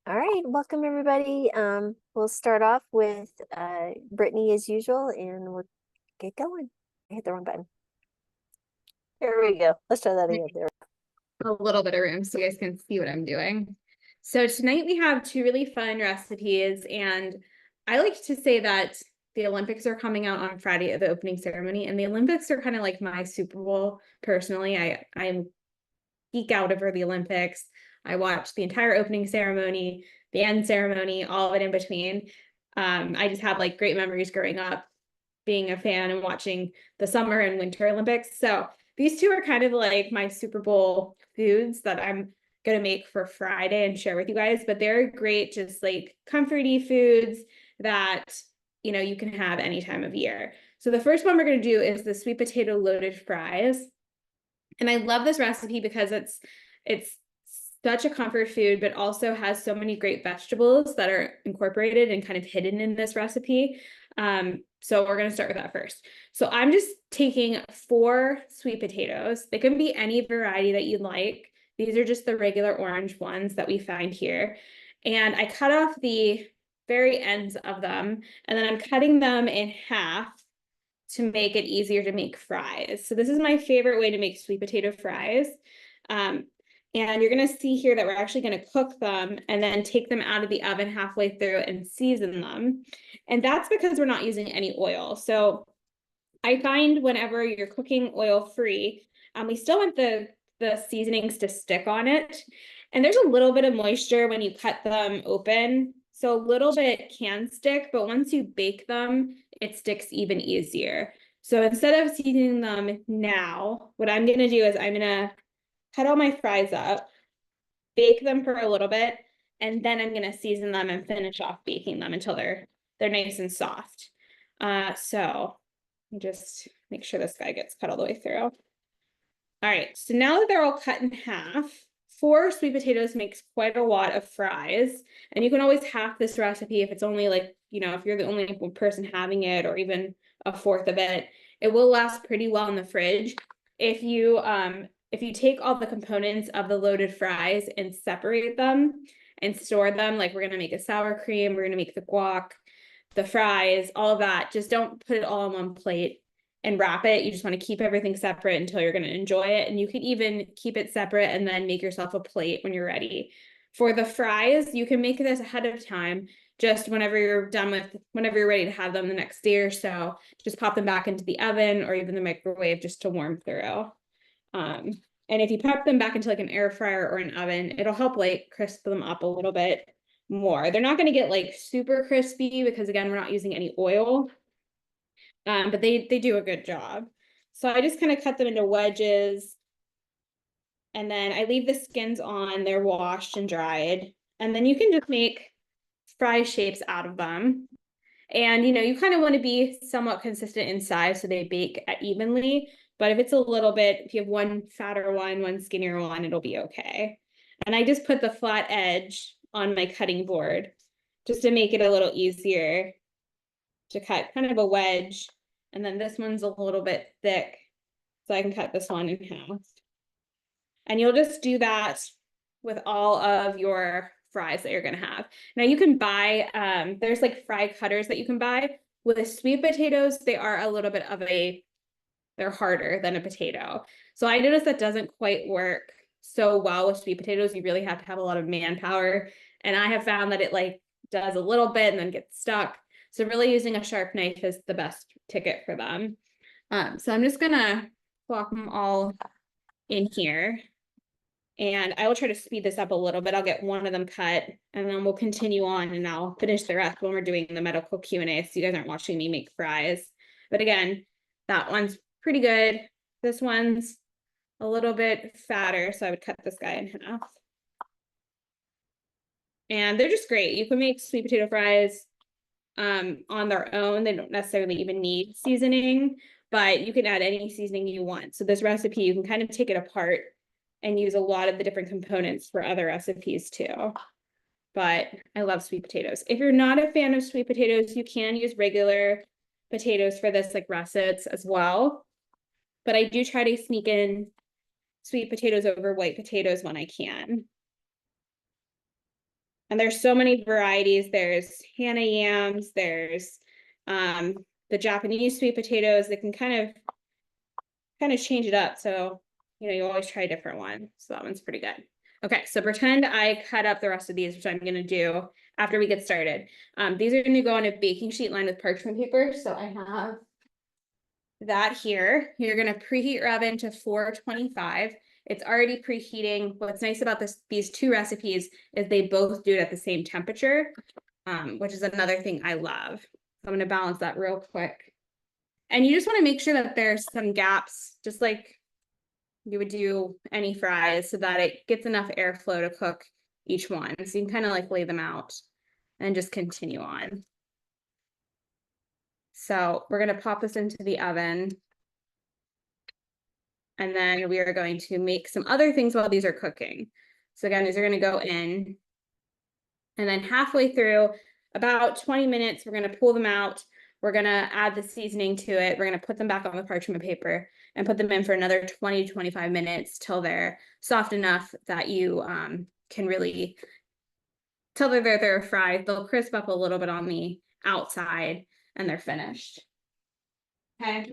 All right, welcome everybody. We'll start off with Brittany as usual, and we'll get going. I hit the wrong button. Here we go. Let's try that again. There. A little bit of room so you guys can see what I'm doing. So tonight we have two really fun recipes, and I like to say that the Olympics are coming out on Friday at the opening ceremony, and the Olympics are kind of like my Super Bowl personally. I'm geek out over the Olympics. I watch the entire opening ceremony, the end ceremony, all of it in between. I just have like great memories growing up, being a fan and watching the summer and winter Olympics. So these two are kind of like my Super Bowl foods that I'm gonna make for Friday and share with you guys. But they're great, just like comforty foods that you can have any time of year. So the first one we're gonna do is the sweet potato loaded fries. And I love this recipe because it's such a comfort food, but also has so many great vegetables that are incorporated and kind of hidden in this recipe. So we're going to start with that first. So I'm just taking 4 sweet potatoes. They can be any variety that you like. These are just the regular orange ones that we find here. And I cut off the very ends of them, and then I'm cutting them in half to make it easier to make fries. So this is my favorite way to make sweet potato fries. And you're gonna see here that we're actually gonna cook them and then take them out of the oven halfway through and season them. And that's because we're not using any oil. So I find whenever you're cooking oil free, we still want the seasonings to stick on it. And there's a little bit of moisture when you cut them open. So a little bit can stick, but once you bake them, it sticks even easier. So instead of seasoning them now, what I'm gonna do is I'm gonna cut all my fries up, bake them for a little bit, and then I'm gonna season them and finish off baking them until they're nice and soft. So just make sure this guy gets cut all the way through. All right, so now that they're all cut in half, 4 sweet potatoes makes quite a lot of fries. And you can always half this recipe if it's only like, if you're the only person having it, or even a fourth of it. It will last pretty well in the fridge. If you take all the components of the loaded fries and separate them and store them, like we're gonna make a sour cream, we're gonna make the guac, the fries, all of that, just don't put it all on one plate and wrap it. You just want to keep everything separate until you're going to enjoy it. And you could even keep it separate and then make yourself a plate when you're ready. For the fries, you can make this ahead of time, just whenever you're ready to have them the next day or so. Just pop them back into the oven or even the microwave just to warm through. And if you pop them back into like an air fryer or an oven, it'll help like crisp them up a little bit more. They're not going to get like super crispy because again, we're not using any oil. But they do a good job. So I just kind of cut them into wedges, and then I leave the skins on. They're washed and dried, and then you can just make fry shapes out of them. And you kind of want to be somewhat consistent in size so they bake evenly. But if it's a little bit, if you have one fatter one skinnier one, it'll be okay. And I just put the flat edge on my cutting board just to make it a little easier to cut, kind of a wedge. And then this one's a little bit thick, so I can cut this one in half. And you'll just do that with all of your fries that you're gonna have. Now you can buy, there's like fry cutters that you can buy. With sweet potatoes, they are a little bit of they're harder than a potato. So I noticed that doesn't quite work so well with sweet potatoes. You really have to have a lot of manpower. And I have found that it like does a little bit and then gets stuck. So really using a sharp knife is the best ticket for them. So I'm just gonna plop them all in here. And I will try to speed this up a little bit. I'll get one of them cut and then we'll continue on and I'll finish the rest when we're doing the medical Q&A so you guys aren't watching me make fries. But again, that one's pretty good. This one's a little bit fatter, so I would cut this guy in half. And they're just great. You can make sweet potato fries on their own. They don't necessarily even need seasoning, but you can add any seasoning you want. So this recipe, you can kind of take it apart and use a lot of the different components for other recipes too. But I love sweet potatoes. If you're not a fan of sweet potatoes, you can use regular potatoes for this, like russets as well. But I do try to sneak in sweet potatoes over white potatoes when I can. And there's so many varieties. There's Hana yams, there's the Japanese sweet potatoes that can kind of change it up. So, you always try a different one. So that one's pretty good. Okay, so pretend I cut up the rest of these, which I'm gonna do after we get started. These are gonna go on a baking sheet lined with parchment paper. So I have that here. You're gonna preheat your oven to 425. It's already preheating. What's nice about these two recipes is they both do it at the same temperature, which is another thing I love. So I'm gonna balance that real quick. And you just want to make sure that there's some gaps, just like you would do any fries, so that it gets enough airflow to cook each one. So you can kind of like lay them out and just continue on. So we're going to pop this into the oven. And then we are going to make some other things while these are cooking. So again, these are going to go in. And then halfway through, about 20 minutes, we're going to pull them out. We're going to add the seasoning to it. We're going to put them back on the parchment paper and put them in for another 20 to 25 minutes till they're soft enough that you can really tell that they're fried. They'll crisp up a little bit on the outside and they're finished. Okay.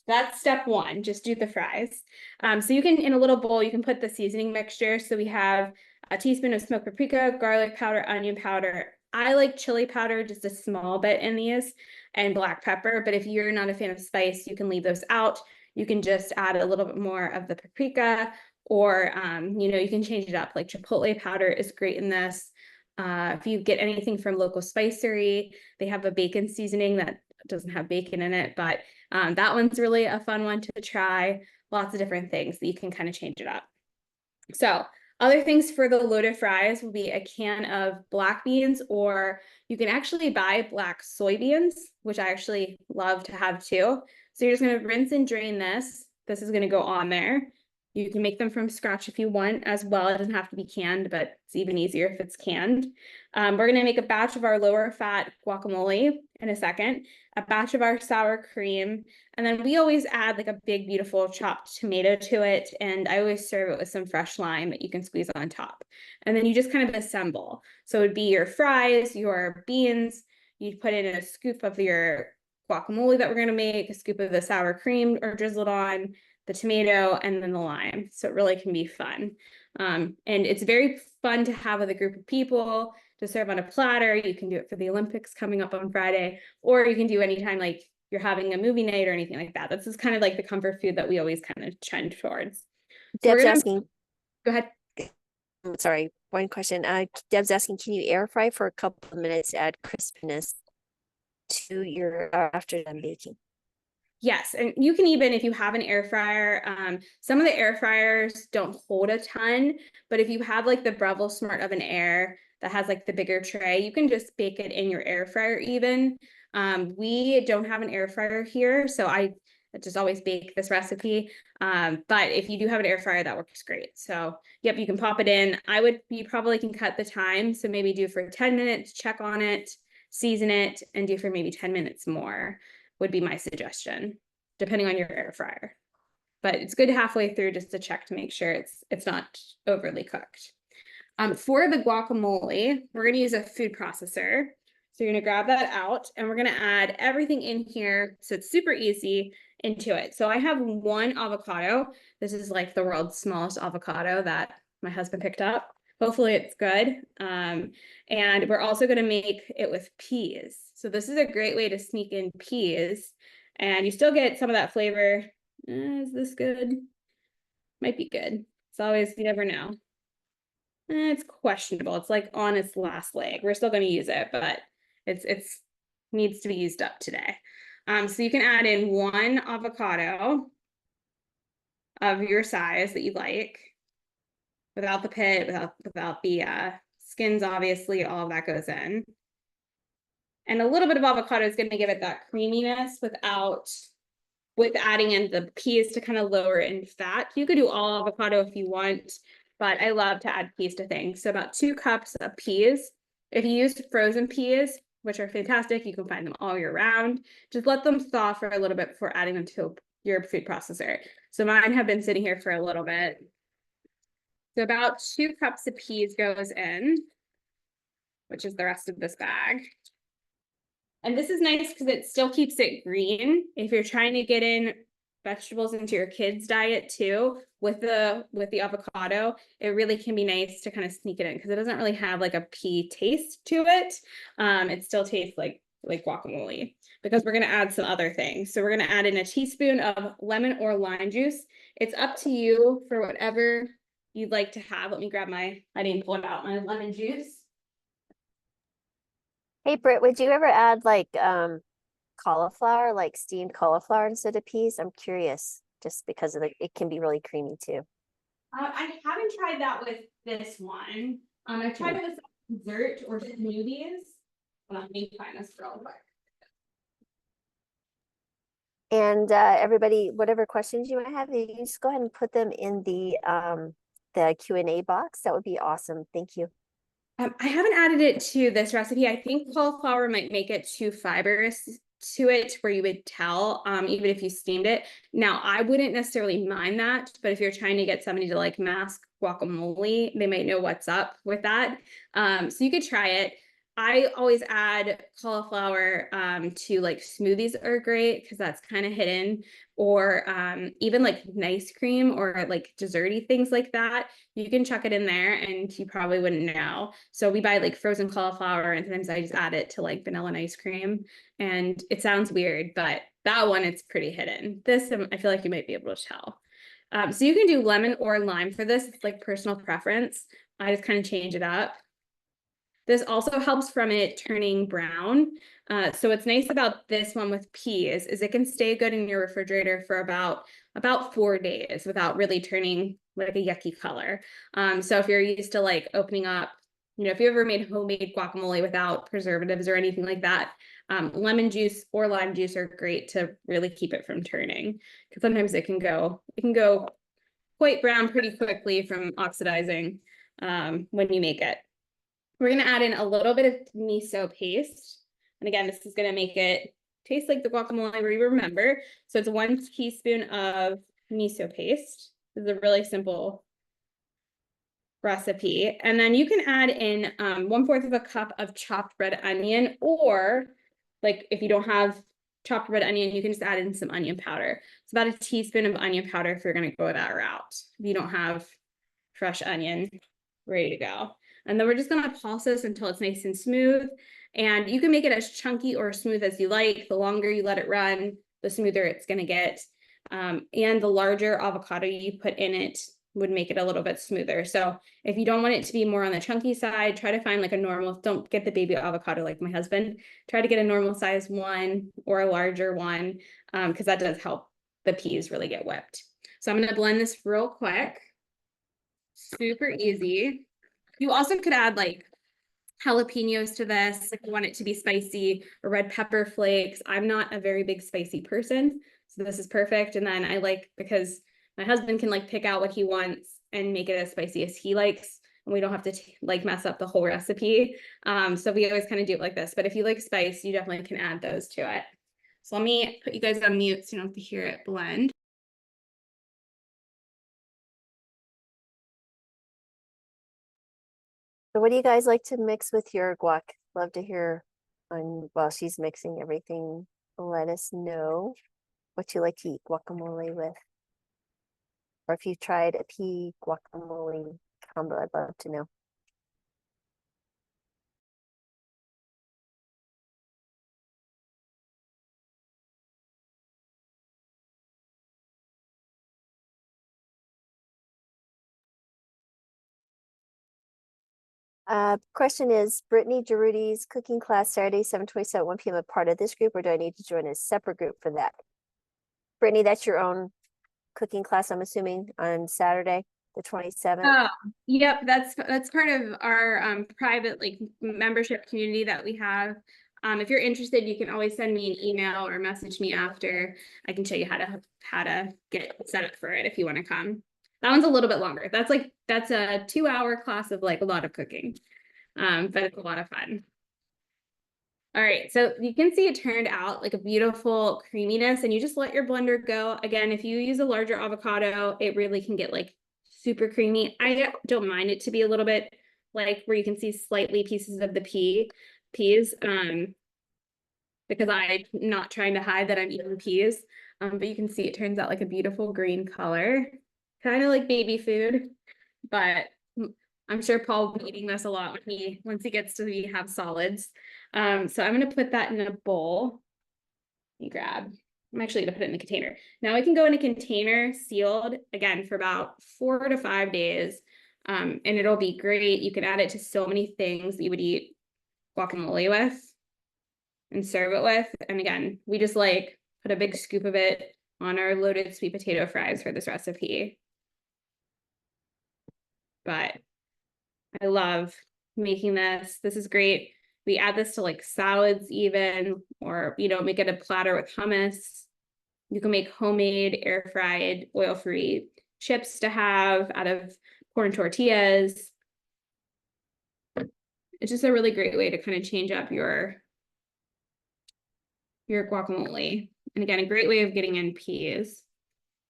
That's step one, just do the fries. So you can, in a little bowl, you can put the seasoning mixture. So we have a teaspoon of smoked paprika, garlic powder, onion powder. I like chili powder, just a small bit in these, and black pepper. But if you're not a fan of spice, you can leave those out. You can just add a little bit more of the paprika, or you can change it up. Like chipotle powder is great in this. If you get anything from local spicery, they have a bacon seasoning that doesn't have bacon in it, but that one's really a fun one to try. Lots of different things that you can kind of change it up. So other things for the loaded fries will be a can of black beans, or you can actually buy black soybeans, which I actually love to have too. So you're just going to rinse and drain this. This is going to go on there. You can make them from scratch if you want as well. It doesn't have to be canned, but it's even easier if it's canned. We're going to make a batch of our lower fat guacamole in a second, a batch of our sour cream, and then we always add like a big, beautiful chopped tomato to it. And I always serve it with some fresh lime that you can squeeze on top. And then you just kind of assemble. So it would be your fries, your beans, you put in a scoop of your guacamole that we're going to make, a scoop of the sour cream or drizzled on, the tomato, and then the lime. So it really can be fun. And it's very fun to have with a group of people to serve on a platter. You can do it for the Olympics coming up on Friday, or you can do anytime like you're having a movie night or anything like that. This is kind of like the comfort food that we always kind of trend towards. So Deb's we're gonna asking, go ahead. sorry, one question. Deb's asking, can you air fry for a couple of minutes to add crispness to your after done baking? Yes, and you can even, if you have an air fryer, some of the air fryers don't hold a ton, but if you have like the Breville Smart Oven Air that has like the bigger tray, you can just bake it in your air fryer even. We don't have an air fryer here, so I just always bake this recipe. But if you do have an air fryer, that works great. So yep, you can pop it in. You probably can cut the time, so maybe do for 10 minutes, check on it, season it, and do for maybe 10 minutes more would be my suggestion, depending on your air fryer. But it's good halfway through just to check to make sure it's not overly cooked. For the guacamole, we're going to use a food processor. So you're going to grab that out and we're going to add everything in here. So it's super easy into it. So I have one avocado. This is like the world's smallest avocado that my husband picked up. Hopefully it's good. And we're also going to make it with peas. So this is a great way to sneak in peas and you still get some of that flavor. Is this good? Might be good. It's always, you never know. It's questionable. It's like on its last leg. We're still going to use it, but it's needs to be used up today. So you can add in one avocado of your size that you like, without the pit, without the skins, obviously, all of that goes in. And a little bit of avocado is going to give it that creaminess with adding in the peas to kind of lower in fat. You could do all avocado if you want, but I love to add peas to things. So about 2 cups of peas. If you use frozen peas, which are fantastic, you can find them all year round. Just let them thaw for a little bit before adding them to your food processor. So mine have been sitting here for a little bit. So about 2 cups of peas goes in. which is the rest of this bag. And this is nice because it still keeps it green. If you're trying to get in vegetables into your kids' diet too, with the avocado, it really can be nice to kind of sneak it in because it doesn't really have like a pea taste to it. It still tastes like guacamole because we're gonna add some other things. So we're gonna add in a teaspoon of lemon or lime juice. It's up to you for whatever you'd like to have. Let me grab I didn't pull it out, my lemon juice. Hey, Britt, would you ever add like cauliflower, like steamed cauliflower instead of peas? I'm curious, just because of it can be really creamy too. I haven't tried that with this one. I've tried it with dessert or smoothies. Let me find this real quick. And everybody, whatever questions you might have, you can just go ahead and put them in the Q&A box. That would be awesome. Thank you. I haven't added it to this recipe. I think cauliflower might make it too fibrous to it where you would tell, even if you steamed it. Now, I wouldn't necessarily mind that, but if you're trying to get somebody to like mask guacamole, they might know what's up with that. So you could try it. I always add cauliflower to like smoothies are great because that's kind of hidden, or even like nice cream or like desserty things like that. You can chuck it in there and you probably wouldn't know. So we buy like frozen cauliflower and sometimes I just add it to like vanilla and ice cream. And it sounds weird, but that one, it's pretty hidden. This, I feel like you might be able to tell. So you can do lemon or lime for this. It's like personal preference. I just kind of change it up. This also helps from it turning brown. So what's nice about this one with peas is it can stay good in your refrigerator for about 4 days without really turning like a yucky color. So if you're used to like opening up, if you ever made homemade guacamole without preservatives or anything like that, lemon juice or lime juice are great to really keep it from turning, because sometimes it can go quite brown pretty quickly from oxidizing when you make it. We're going to add in a little bit of miso paste. And again, this is going to make it taste like the guacamole we remember. So it's 1 teaspoon of miso paste. This is a really simple recipe. And then you can add in 1/4 of a cup of chopped red onion, or like if you don't have chopped red onion, you can just add in some onion powder. It's about a teaspoon of onion powder if you're going to go that route. If you don't have fresh onion, ready to go. And then we're just gonna pulse this until it's nice and smooth. And you can make it as chunky or smooth as you like. The longer you let it run, the smoother it's gonna get. And the larger avocado you put in it would make it a little bit smoother. So if you don't want it to be more on the chunky side, try to find like a normal, don't get the baby avocado like my husband. Try to get a normal size one or a larger one, because that does help the peas really get whipped. So I'm gonna blend this real quick. Super easy. You also could add like jalapenos to this if you want it to be spicy, or red pepper flakes. I'm not a very big spicy person, so this is perfect. And then I like, because my husband can like pick out what he wants and make it as spicy as he likes, and we don't have to like mess up the whole recipe. So we always kind of do it like this. But if you like spice, you definitely can add those to it. So let me put you guys on mute so you don't have to hear it blend. So what do you guys like to mix with your guac? Love to hear while she's mixing everything. Let us know what you like to eat guacamole with. Or if you've tried a pea guacamole combo, I'd love to know. Question is, Brittany Girudi's cooking class Saturday, 7/27 1 p.m. a part of this group, or do I need to join a separate group for that? Brittany, that's your own cooking class, I'm assuming, on Saturday, the 27th. Oh, yep, that's part of our private like membership community that we have. If you're interested, you can always send me an email or message me after. I can show you how to get set up for it if you want to come. That one's a little bit longer. That's a 2-hour class of like a lot of cooking. But it's a lot of fun. All right, so you can see it turned out like a beautiful creaminess, and you just let your blender go. Again, if you use a larger avocado, it really can get like super creamy. I don't mind it to be a little bit like where you can see slightly pieces of the peas, because I'm not trying to hide that I'm eating peas. But you can see it turns out like a beautiful green color, kind of like baby food, but I'm sure Paul will be eating this a lot once he gets to have solids. So I'm gonna put that in a bowl. I'm actually gonna put it in a container. Now it can go in a container sealed again for about 4 to 5 days. And it'll be great. You can add it to so many things that you would eat guacamole with and serve it with. And again, we just like put a big scoop of it on our loaded sweet potato fries for this recipe. But I love making this. This is great. We add this to like salads even, or, make it a platter with hummus. You can make homemade air fried oil-free chips to have out of corn tortillas. It's just a really great way to kind of change up your guacamole. And again, a great way of getting in peas,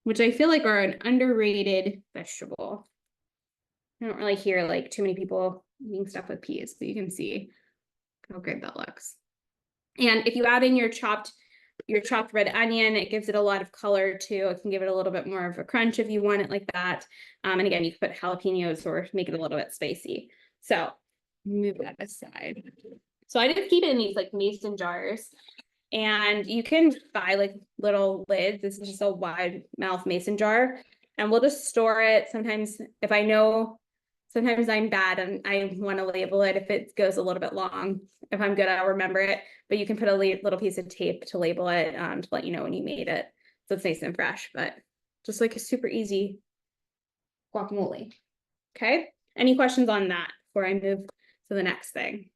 which I feel like are an underrated vegetable. I don't really hear like too many people eating stuff with peas, but you can see how great that looks. And if you add in your chopped red onion, it gives it a lot of color too. It can give it a little bit more of a crunch if you want it like that. And again, you can put jalapenos or make it a little bit spicy. So move that aside. So I just keep it in these like mason jars. And you can buy like little lids. This is just a wide mouth mason jar. And we'll just store it. Sometimes if I know, sometimes I'm bad and I want to label it if it goes a little bit long. If I'm good, I'll remember it. But you can put a little piece of tape to label it to let you know when you made it. So it's nice and fresh, but just like a super easy guacamole. Okay. Any questions on that before I move to the next thing?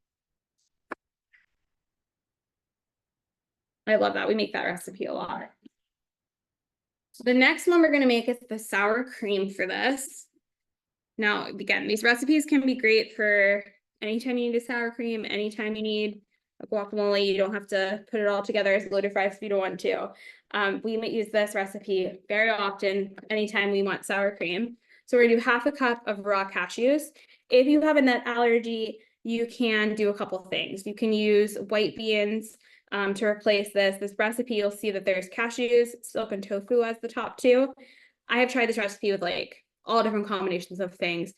I love that. We make that recipe a lot. So the next one we're going to make is the sour cream for this. Now, again, these recipes can be great for anytime you need a sour cream, anytime you need a guacamole. You don't have to put it all together as loaded fries if you don't want to. We might use this recipe very often, anytime we want sour cream. So we're gonna do 1/2 cup of raw cashews. If you have a nut allergy, you can do a couple things. You can use white beans to replace this. This recipe, you'll see that there's cashews, silken tofu as the top two. I have tried this recipe with like all different combinations of things.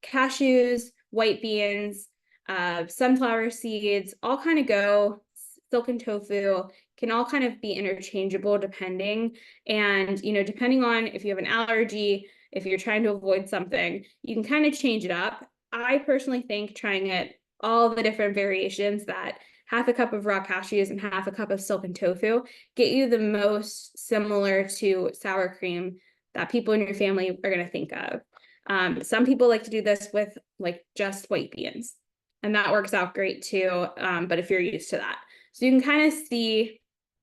Cashews, white beans, sunflower seeds, all kind of go. Silken tofu can all kind of be interchangeable depending. And, depending on if you have an allergy, if you're trying to avoid something, you can kind of change it up. I personally think trying it all the different variations, that 1/2 cup of raw cashews and 1/2 cup of silken tofu get you the most similar to sour cream that people in your family are going to think of. Some people like to do this with like just white beans, and that works out great too. But if you're used to that, so you can kind of see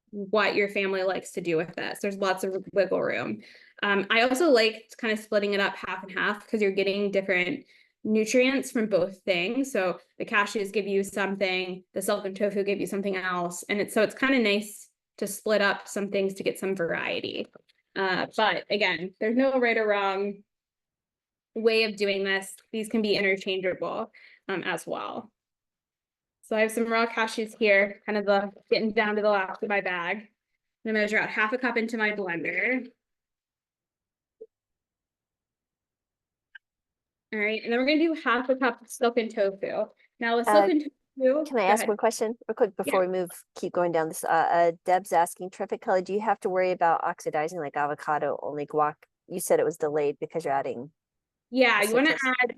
what your family likes to do with this. There's lots of wiggle room. I also like kind of splitting it up 1/2 and 1/2 because you're getting different nutrients from both things. So the cashews give you something, the silken tofu give you something else. And it's kind of nice to split up some things to get some variety. But again, there's no right or wrong way of doing this. These can be interchangeable as well. So I have some raw cashews here, kind of getting down to the last of my bag. I'm gonna measure out 1/2 cup into my blender. All right, and then we're gonna do 1/2 cup of silken tofu. Now with silken tofu, Can I ask one question real quick before we move, keep going down this? Deb's asking, terrific color, do you have to worry about oxidizing like avocado only guac? You said it was delayed because you're adding. Yeah, you want to citrus. add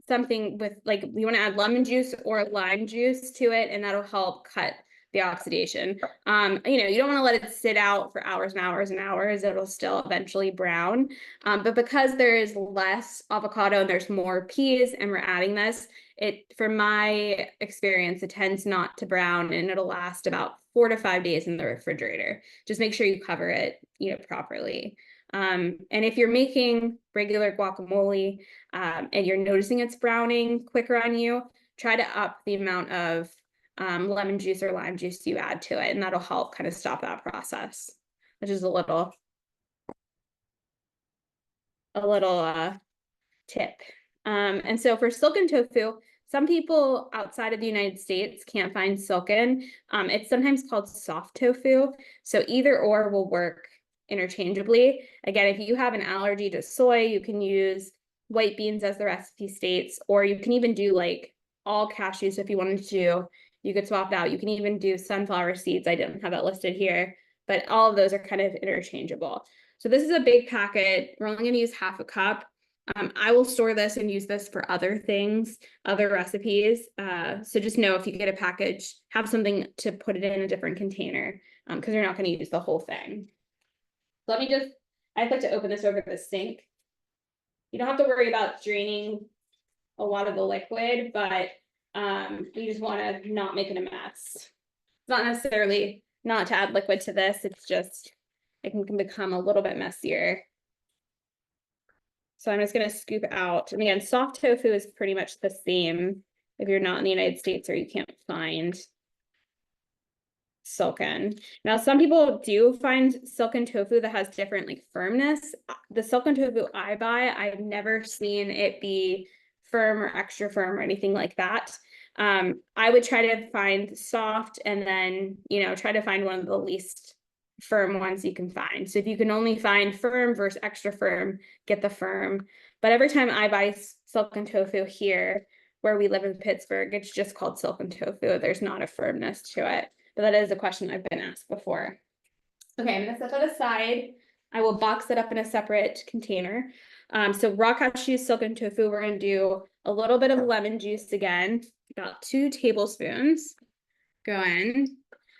something with like, you want to add lemon juice or lime juice to it, and that'll help cut the oxidation. You don't want to let it sit out for hours and hours and hours. It'll still eventually brown. But because there is less avocado and there's more peas and we're adding this, from my experience, it tends not to brown, and it'll last about 4 to 5 days in the refrigerator. Just make sure you cover it, properly. And if you're making regular guacamole and you're noticing it's browning quicker on you, try to up the amount of lemon juice or lime juice you add to it, and that'll help kind of stop that process, which is a little tip. And so for silken tofu, some people outside of the United States can't find silken. It's sometimes called soft tofu. So either or will work interchangeably. Again, if you have an allergy to soy, you can use white beans as the recipe states, or you can even do like all cashews if you wanted to. You could swap it out. You can even do sunflower seeds. I didn't have that listed here, but all of those are kind of interchangeable. So this is a big packet. We're only going to use half a cup. I will store this and use this for other things, other recipes. So just know if you get a package, have something to put it in a different container, because you're not going to use the whole thing. Let me just, I'd like to open this over the sink. You don't have to worry about draining a lot of the liquid, but you just want to not make it a mess. It's not necessarily not to add liquid to this, it's just it can become a little bit messier. So I'm just going to scoop out. And again, soft tofu is pretty much the same if you're not in the United States or you can't find silken. Now, some people do find silken tofu that has different like firmness. The silken tofu I buy, I've never seen it be firm or extra firm or anything like that. I would try to find soft and then, try to find one of the least firm ones you can find. So if you can only find firm versus extra firm, get the firm. But every time I buy silken tofu here, where we live in Pittsburgh, it's just called silken tofu. There's not a firmness to it. But that is a question I've been asked before. Okay, I'm gonna set that aside. I will box it up in a separate container. So raw cashew silken tofu, we're gonna do a little bit of lemon juice again, about 2 tablespoons go in.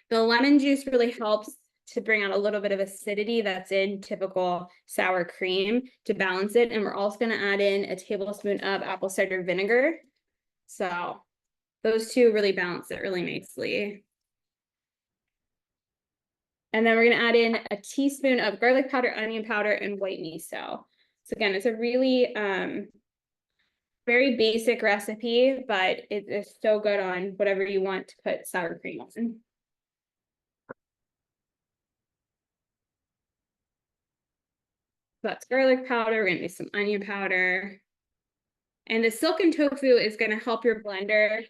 The lemon juice really helps to bring out a little bit of acidity that's in typical sour cream to balance it. And we're also going to add in a tablespoon of apple cider vinegar. So those two really balance it really nicely. And then we're going to add in a teaspoon of garlic powder, onion powder, and white miso. So again, it's a really very basic recipe, but it is so good on whatever you want to put sour cream on. That's garlic powder. We're gonna do some onion powder. And the silken tofu is gonna help your blender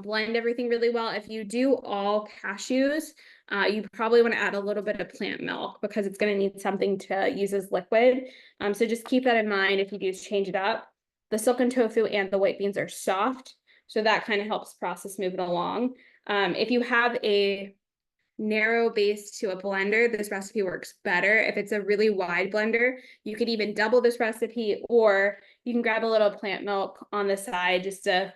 blend everything really well. If you do all cashews, you probably want to add a little bit of plant milk because it's gonna need something to use as liquid. So just keep that in mind if you do change it up. The silken tofu and the white beans are soft, so that kind of helps process move it along. If you have a narrow base to a blender, this recipe works better. If it's a really wide blender, you could even double this recipe, or you can grab a little plant milk on the side just to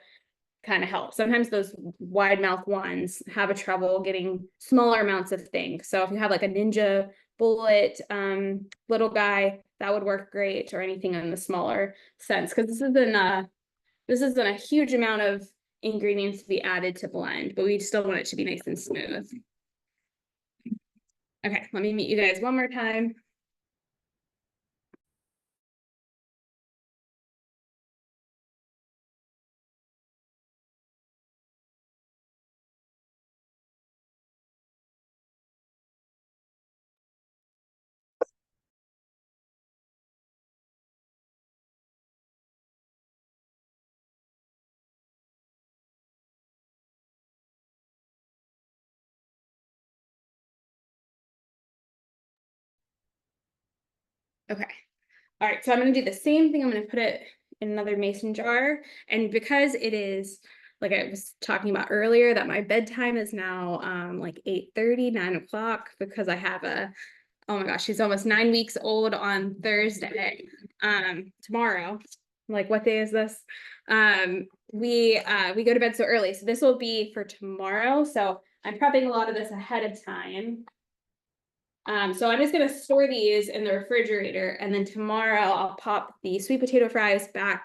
kind of help. Sometimes those wide mouth ones have a trouble getting smaller amounts of things. So if you have like a Ninja Bullet little guy, that would work great, or anything in the smaller sense, because this isn't a huge amount of ingredients to be added to blend, but we still want it to be nice and smooth. Okay, let me meet you guys one more time. Okay. All right, so I'm going to do the same thing. I'm going to put it in another mason jar. And because it is, like I was talking about earlier, that my bedtime is now like 8:30, 9 o'clock, because I have oh my gosh, she's almost 9 weeks old on Thursday. Tomorrow, like what day is this? We go to bed so early. So this will be for tomorrow. So I'm prepping a lot of this ahead of time. So I'm just gonna store these in the refrigerator, and then tomorrow I'll pop the sweet potato fries back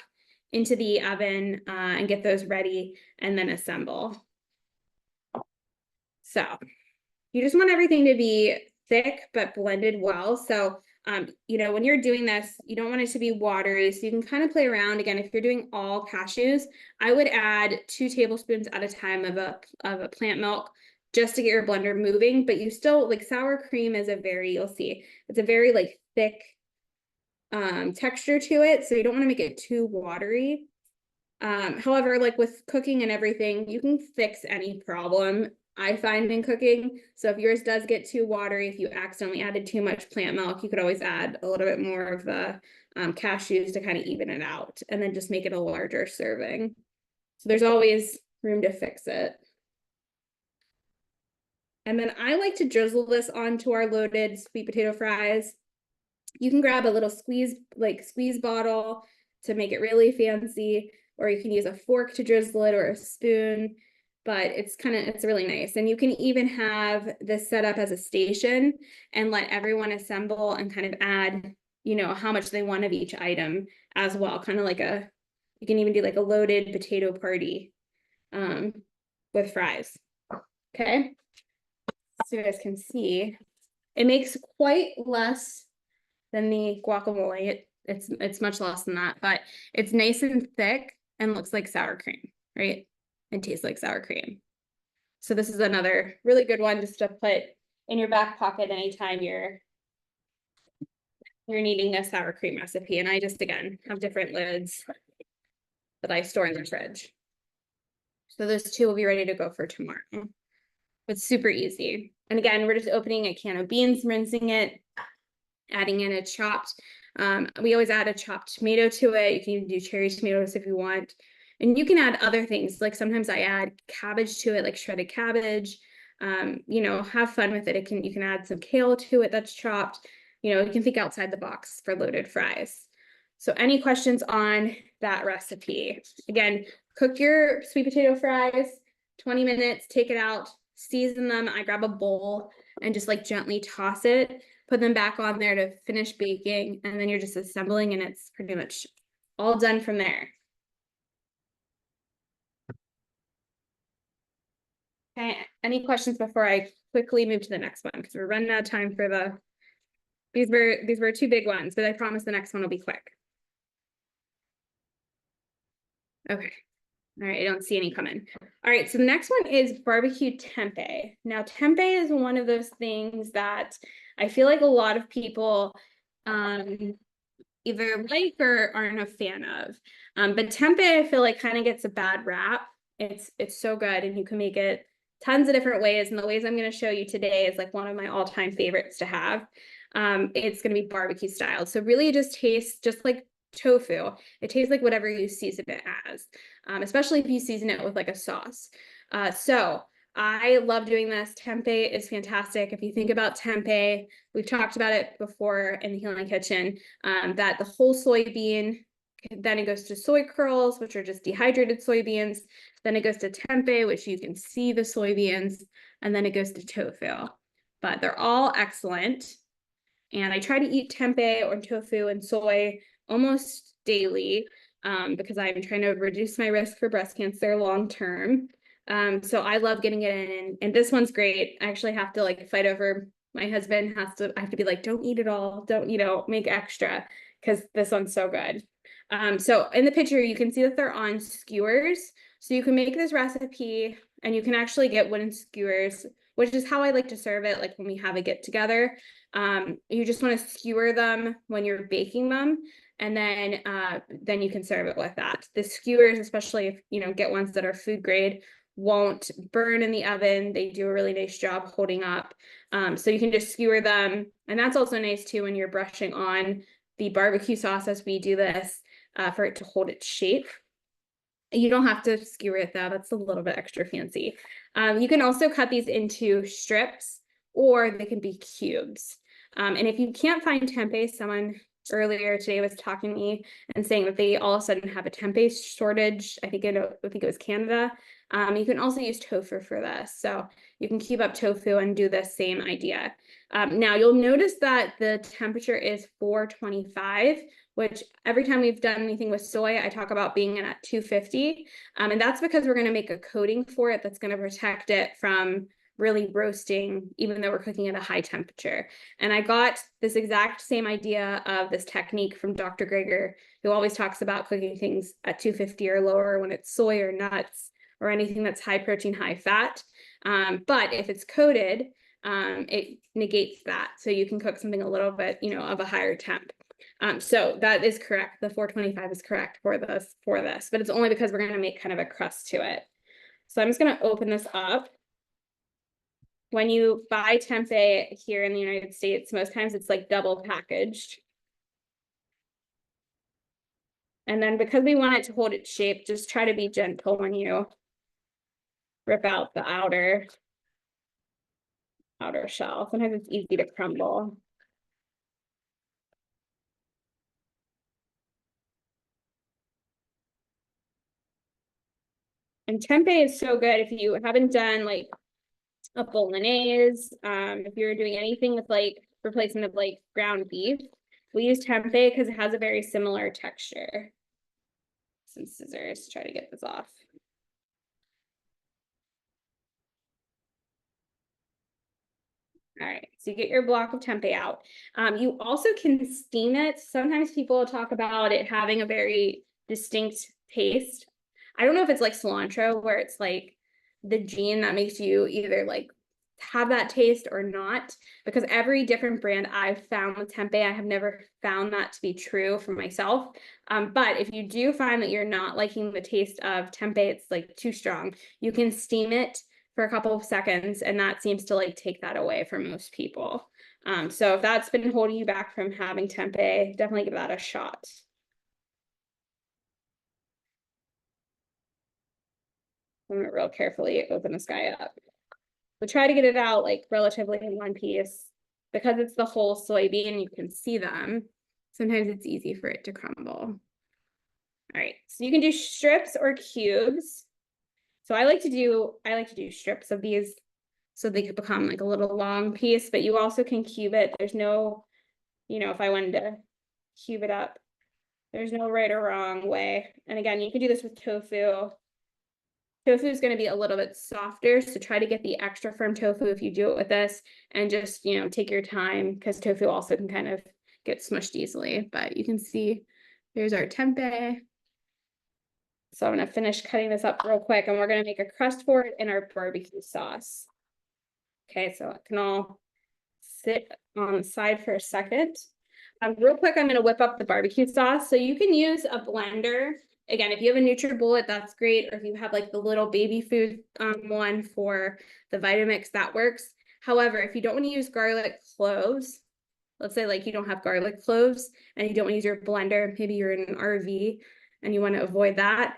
into the oven and get those ready and then assemble. So you just want everything to be thick but blended well. So when you're doing this, you don't want it to be watery, so you can kind of play around. Again, if you're doing all cashews, I would add 2 tablespoons at a time of a plant milk, just to get your blender moving. But you still, like, sour cream is you'll see, it's a very like thick texture to it, so you don't want to make it too watery. However, like with cooking and everything, you can fix any problem I find in cooking. So if yours does get too watery, if you accidentally added too much plant milk, you could always add a little bit more of the cashews to kind of even it out, and then just make it a larger serving. So there's always room to fix it. And then I like to drizzle this onto our loaded sweet potato fries. You can grab a little squeeze bottle to make it really fancy, or you can use a fork to drizzle it or a spoon, but it's really nice. And you can even have this set up as a station and let everyone assemble and kind of add, you know, how much they want of each item as well. Kind of like you can even do like a loaded potato party with fries. Okay. So you guys can see, it makes quite less than the guacamole. It's much less than that, but it's nice and thick and looks like sour cream, right? And tastes like sour cream. So this is another really good one just to put in your back pocket anytime you're needing a sour cream recipe. And I just, again, have different lids that I store in the fridge. So those two will be ready to go for tomorrow. It's super easy. And again, we're just opening a can of beans, rinsing it, adding in a chopped, we always add a chopped tomato to it. You can even do cherry tomatoes if you want. And you can add other things. Like sometimes I add cabbage to it, like shredded cabbage. You know, have fun with it. You can add some kale to it that's chopped. You know, you can think outside the box for loaded fries. So any questions on that recipe? Again, cook your sweet potato fries, 20 minutes, take it out, season them. I grab a bowl and just like gently toss it, put them back on there to finish baking, and then you're just assembling and it's pretty much all done from there. Okay, any questions before I quickly move to the next one? Because we're running out of time for these were two big ones, but I promise the next one will be quick. Okay. All right, I don't see any coming. All right, so the next one is barbecue tempeh. Now, tempeh is one of those things that I feel like a lot of people either like or aren't a fan of. But tempeh, I feel like kind of gets a bad rap. It's so good, and you can make it tons of different ways. And the ways I'm going to show you today is like one of my all-time favorites to have. It's going to be barbecue style. So really it just tastes just like tofu. It tastes like whatever you season it as, especially if you season it with like a sauce. So I love doing this. Tempeh is fantastic. If you think about tempeh, we've talked about it before in the Healing Kitchen, that the whole soybean, then it goes to soy curls, which are just dehydrated soybeans. Then it goes to tempeh, which you can see the soybeans, and then it goes to tofu. But they're all excellent. And I try to eat tempeh or tofu and soy almost daily because I'm trying to reduce my risk for breast cancer long term. So I love getting it in, and this one's great. I actually have to like fight over, my husband I have to be like, don't eat it all, don't, you know, make extra, because this one's so good. So in the picture, you can see that they're on skewers. So you can make this recipe and you can actually get wooden skewers, which is how I like to serve it. Like when we have a get together, you just want to skewer them when you're baking them. And then you can serve it with that. The skewers, especially if you know, get ones that are food grade, won't burn in the oven. They do a really nice job holding up. So you can just skewer them. And that's also nice too when you're brushing on the barbecue sauce as we do this, for it to hold its shape. You don't have to skewer it though. That's a little bit extra fancy. You can also cut these into strips, or they can be cubes. And if you can't find tempeh, someone earlier today was talking to me and saying that they all of a sudden have a tempeh shortage. I think it was Canada. You can also use tofu for this. So you can cube up tofu and do the same idea. Now you'll notice that the temperature is 425, which every time we've done anything with soy, I talk about being at 250. And that's because we're going to make a coating for it that's going to protect it from really roasting, even though we're cooking at a high temperature. And I got this exact same idea of this technique from Dr. Greger, who always talks about cooking things at 250 or lower when it's soy or nuts or anything that's high protein, high fat. But if it's coated, it negates that. So you can cook something a little bit, you know, of a higher temp. So that is correct. The 425 is correct for this, but it's only because we're going to make kind of a crust to it. So I'm just going to open this up. When you buy tempeh here in the United States, most times it's like double packaged. And then because we want it to hold its shape, just try to be gentle when you rip out the outer shell. Sometimes it's easy to crumble. And tempeh is so good if you haven't done like a bolognese, if you're doing anything with like replacement of like ground beef. We use tempeh because it has a very similar texture. Some scissors to try to get this off. All right, so you get your block of tempeh out. You also can steam it. Sometimes people talk about it having a very distinct taste. I don't know if it's like cilantro, where it's like the gene that makes you either like have that taste or not, because every different brand I've found with tempeh, I have never found that to be true for myself. But if you do find that you're not liking the taste of tempeh, it's like too strong, you can steam it for a couple of seconds, and that seems to like take that away for most people. So if that's been holding you back from having tempeh, definitely give that a shot. I'm gonna real carefully open this guy up. So try to get it out like relatively in one piece. Because it's the whole soybean, you can see them. Sometimes it's easy for it to crumble. All right, so you can do strips or cubes. So I like to do strips of these so they could become like a little long piece, but you also can cube it. There's no, if I wanted to cube it up, there's no right or wrong way. And again, you can do this with tofu. Tofu is going to be a little bit softer, so try to get the extra firm tofu if you do it with this, and just, take your time, because tofu also can kind of get smushed easily. But you can see there's our tempeh. So I'm going to finish cutting this up real quick, and we're going to make a crust for it in our barbecue sauce. Okay, so it can all sit on the side for a second. Real quick, I'm going to whip up the barbecue sauce. So you can use a blender. Again, if you have a NutriBullet, that's great. Or if you have like the little baby food one for the Vitamix, that works. However, if you don't want to use garlic cloves, let's say like you don't have garlic cloves and you don't want to use your blender, maybe you're in an RV and you want to avoid that,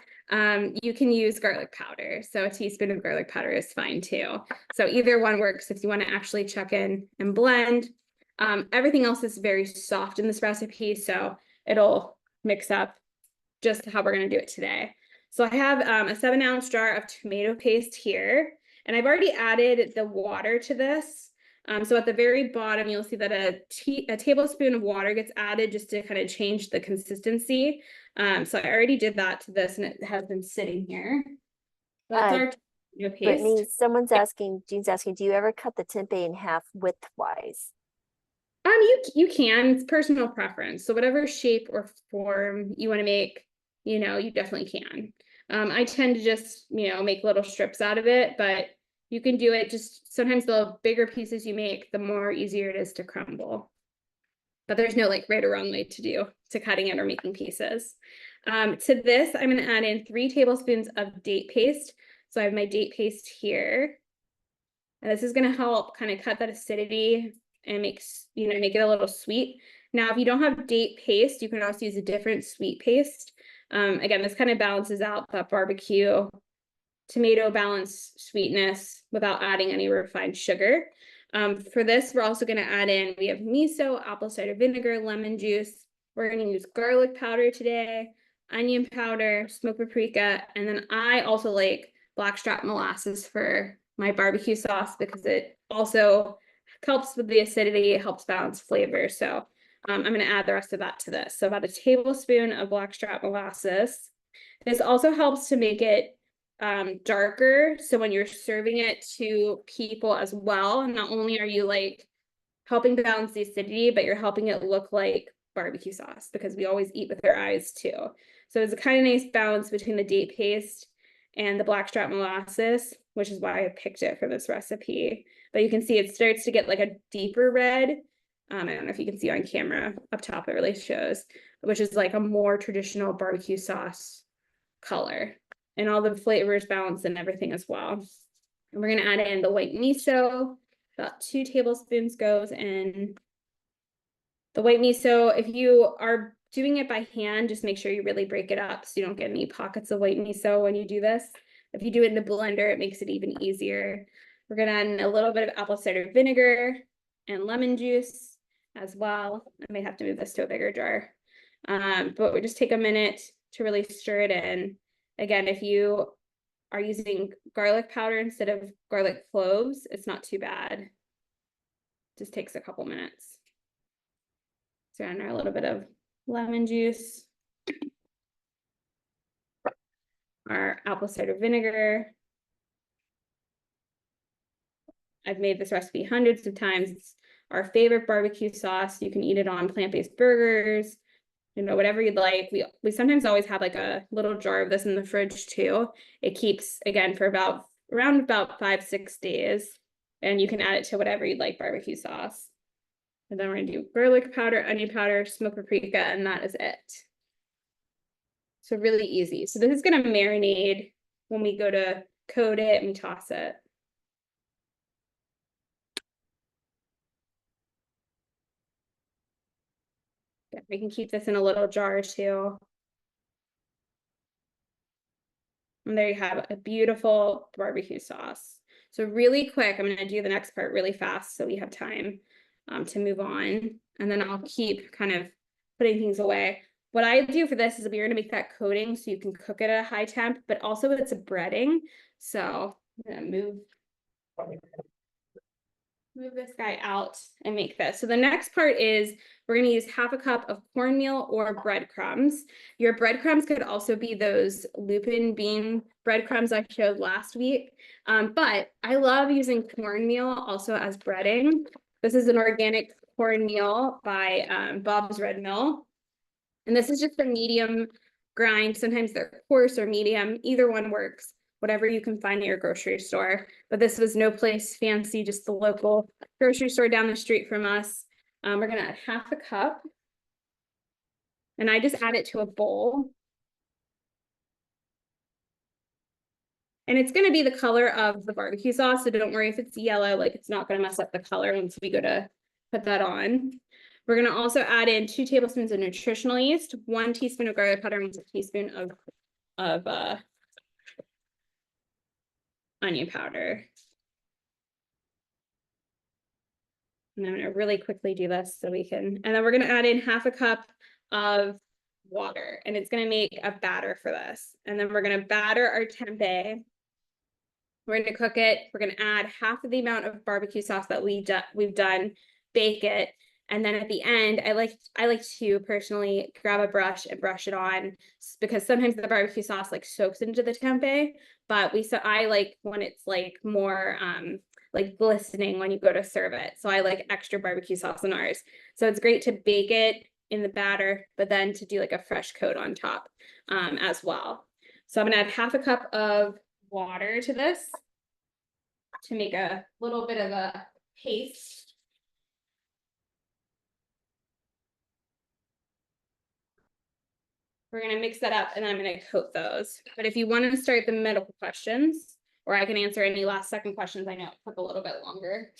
you can use garlic powder. So a teaspoon of garlic powder is fine too. So either one works if you want to actually chuck in and blend. Everything else is very soft in this recipe, so it'll mix up just how we're going to do it today. So I have a 7-ounce jar of tomato paste here, and I've already added the water to this. So at the very bottom, you'll see that a tablespoon of water gets added just to kind of change the consistency. So I already did that to this, and it has been sitting here. That's our tomato paste. Brittany, Jean's asking, do you ever cut the tempeh in half widthwise? You can, it's personal preference. So whatever shape or form you want to make, you definitely can. I tend to just, make little strips out of it, but you can do it just sometimes the bigger pieces you make, the more easier it is to crumble. But there's no like right or wrong way to cutting it or making pieces. To this, I'm going to add in 3 tablespoons of date paste. So I have my date paste here. And this is going to help kind of cut that acidity and make it a little sweet. Now, if you don't have date paste, you can also use a different sweet paste. Again, this kind of balances out that barbecue tomato balanced sweetness without adding any refined sugar. For this, we're also going to add in, we have miso, apple cider vinegar, lemon juice. We're going to use garlic powder today, onion powder, smoked paprika, and then I also like blackstrap molasses for my barbecue sauce because it also helps with the acidity, it helps balance flavor. So I'm going to add the rest of that to this. So about a tablespoon of blackstrap molasses. This also helps to make it darker. So when you're serving it to people as well, not only are you like helping balance the acidity, but you're helping it look like barbecue sauce because we always eat with our eyes too. So it's a kind of nice balance between the date paste and the blackstrap molasses, which is why I picked it for this recipe. But you can see it starts to get like a deeper red I don't know if you can see on camera up top, it really shows, which is like a more traditional barbecue sauce color, and all the flavors balanced and everything as well. And we're gonna add in the white miso, about 2 tablespoons goes in. The white miso, if you are doing it by hand, just make sure you really break it up so you don't get any pockets of white miso when you do this. If you do it in the blender, it makes it even easier. We're gonna add in a little bit of apple cider vinegar and lemon juice as well. I may have to move this to a bigger jar. But we just take a minute to really stir it in. Again, if you are using garlic powder instead of garlic cloves, it's not too bad. Just takes a couple minutes. So add a little bit of lemon juice, our apple cider vinegar. I've made this recipe hundreds of times. It's our favorite barbecue sauce. You can eat it on plant-based burgers, you know, whatever you'd like. We sometimes always have like a little jar of this in the fridge too. It keeps, again, for around about 5-6 days, and you can add it to whatever you'd like barbecue sauce. And then we're gonna do garlic powder, onion powder, smoked paprika, and that is it. So really easy. So this is gonna marinate when we go to coat it and we toss it. We can keep this in a little jar too. And there you have a beautiful barbecue sauce. So really quick, I'm gonna do the next part really fast so we have time to move on. And then I'll keep kind of putting things away. What I do for this is we're gonna make that coating so you can cook it at a high temp, but also it's a breading. So I'm gonna move this guy out and make this. So the next part is we're going to use 1/2 cup of cornmeal or breadcrumbs. Your breadcrumbs could also be those lupin bean breadcrumbs I showed last week. But I love using cornmeal also as breading. This is an organic cornmeal by Bob's Red Mill. And this is just a medium grind. Sometimes they're coarse or medium. Either one works. Whatever you can find at your grocery store. But this was no place fancy, just the local grocery store down the street from us. We're gonna add 1/2 cup. And I just add it to a bowl. And it's gonna be the color of the barbecue sauce, so don't worry if it's yellow, like it's not gonna mess up the color once we go to put that on. We're gonna also add in 2 tablespoons of nutritional yeast, 1 teaspoon of garlic powder, and 1 teaspoon of onion powder. And I'm gonna really quickly do this so we can, and then we're gonna add in 1/2 cup of water, and it's gonna make a batter for this. And then we're gonna batter our tempeh. We're gonna cook it. We're gonna add 1/2 of the amount of barbecue sauce that we've done, bake it, and then at the end, I like to personally grab a brush and brush it on because sometimes the barbecue sauce like soaks into the tempeh, but I like when it's like more like glistening when you go to serve it. So I like extra barbecue sauce in ours. So it's great to bake it in the batter, but then to do like a fresh coat on top as well. So I'm gonna add 1/2 cup of water to this to make a little bit of a paste. We're gonna mix that up and then I'm gonna coat those. But if you want to start the medical questions, or I can answer any last second questions, I know it took a little bit longer.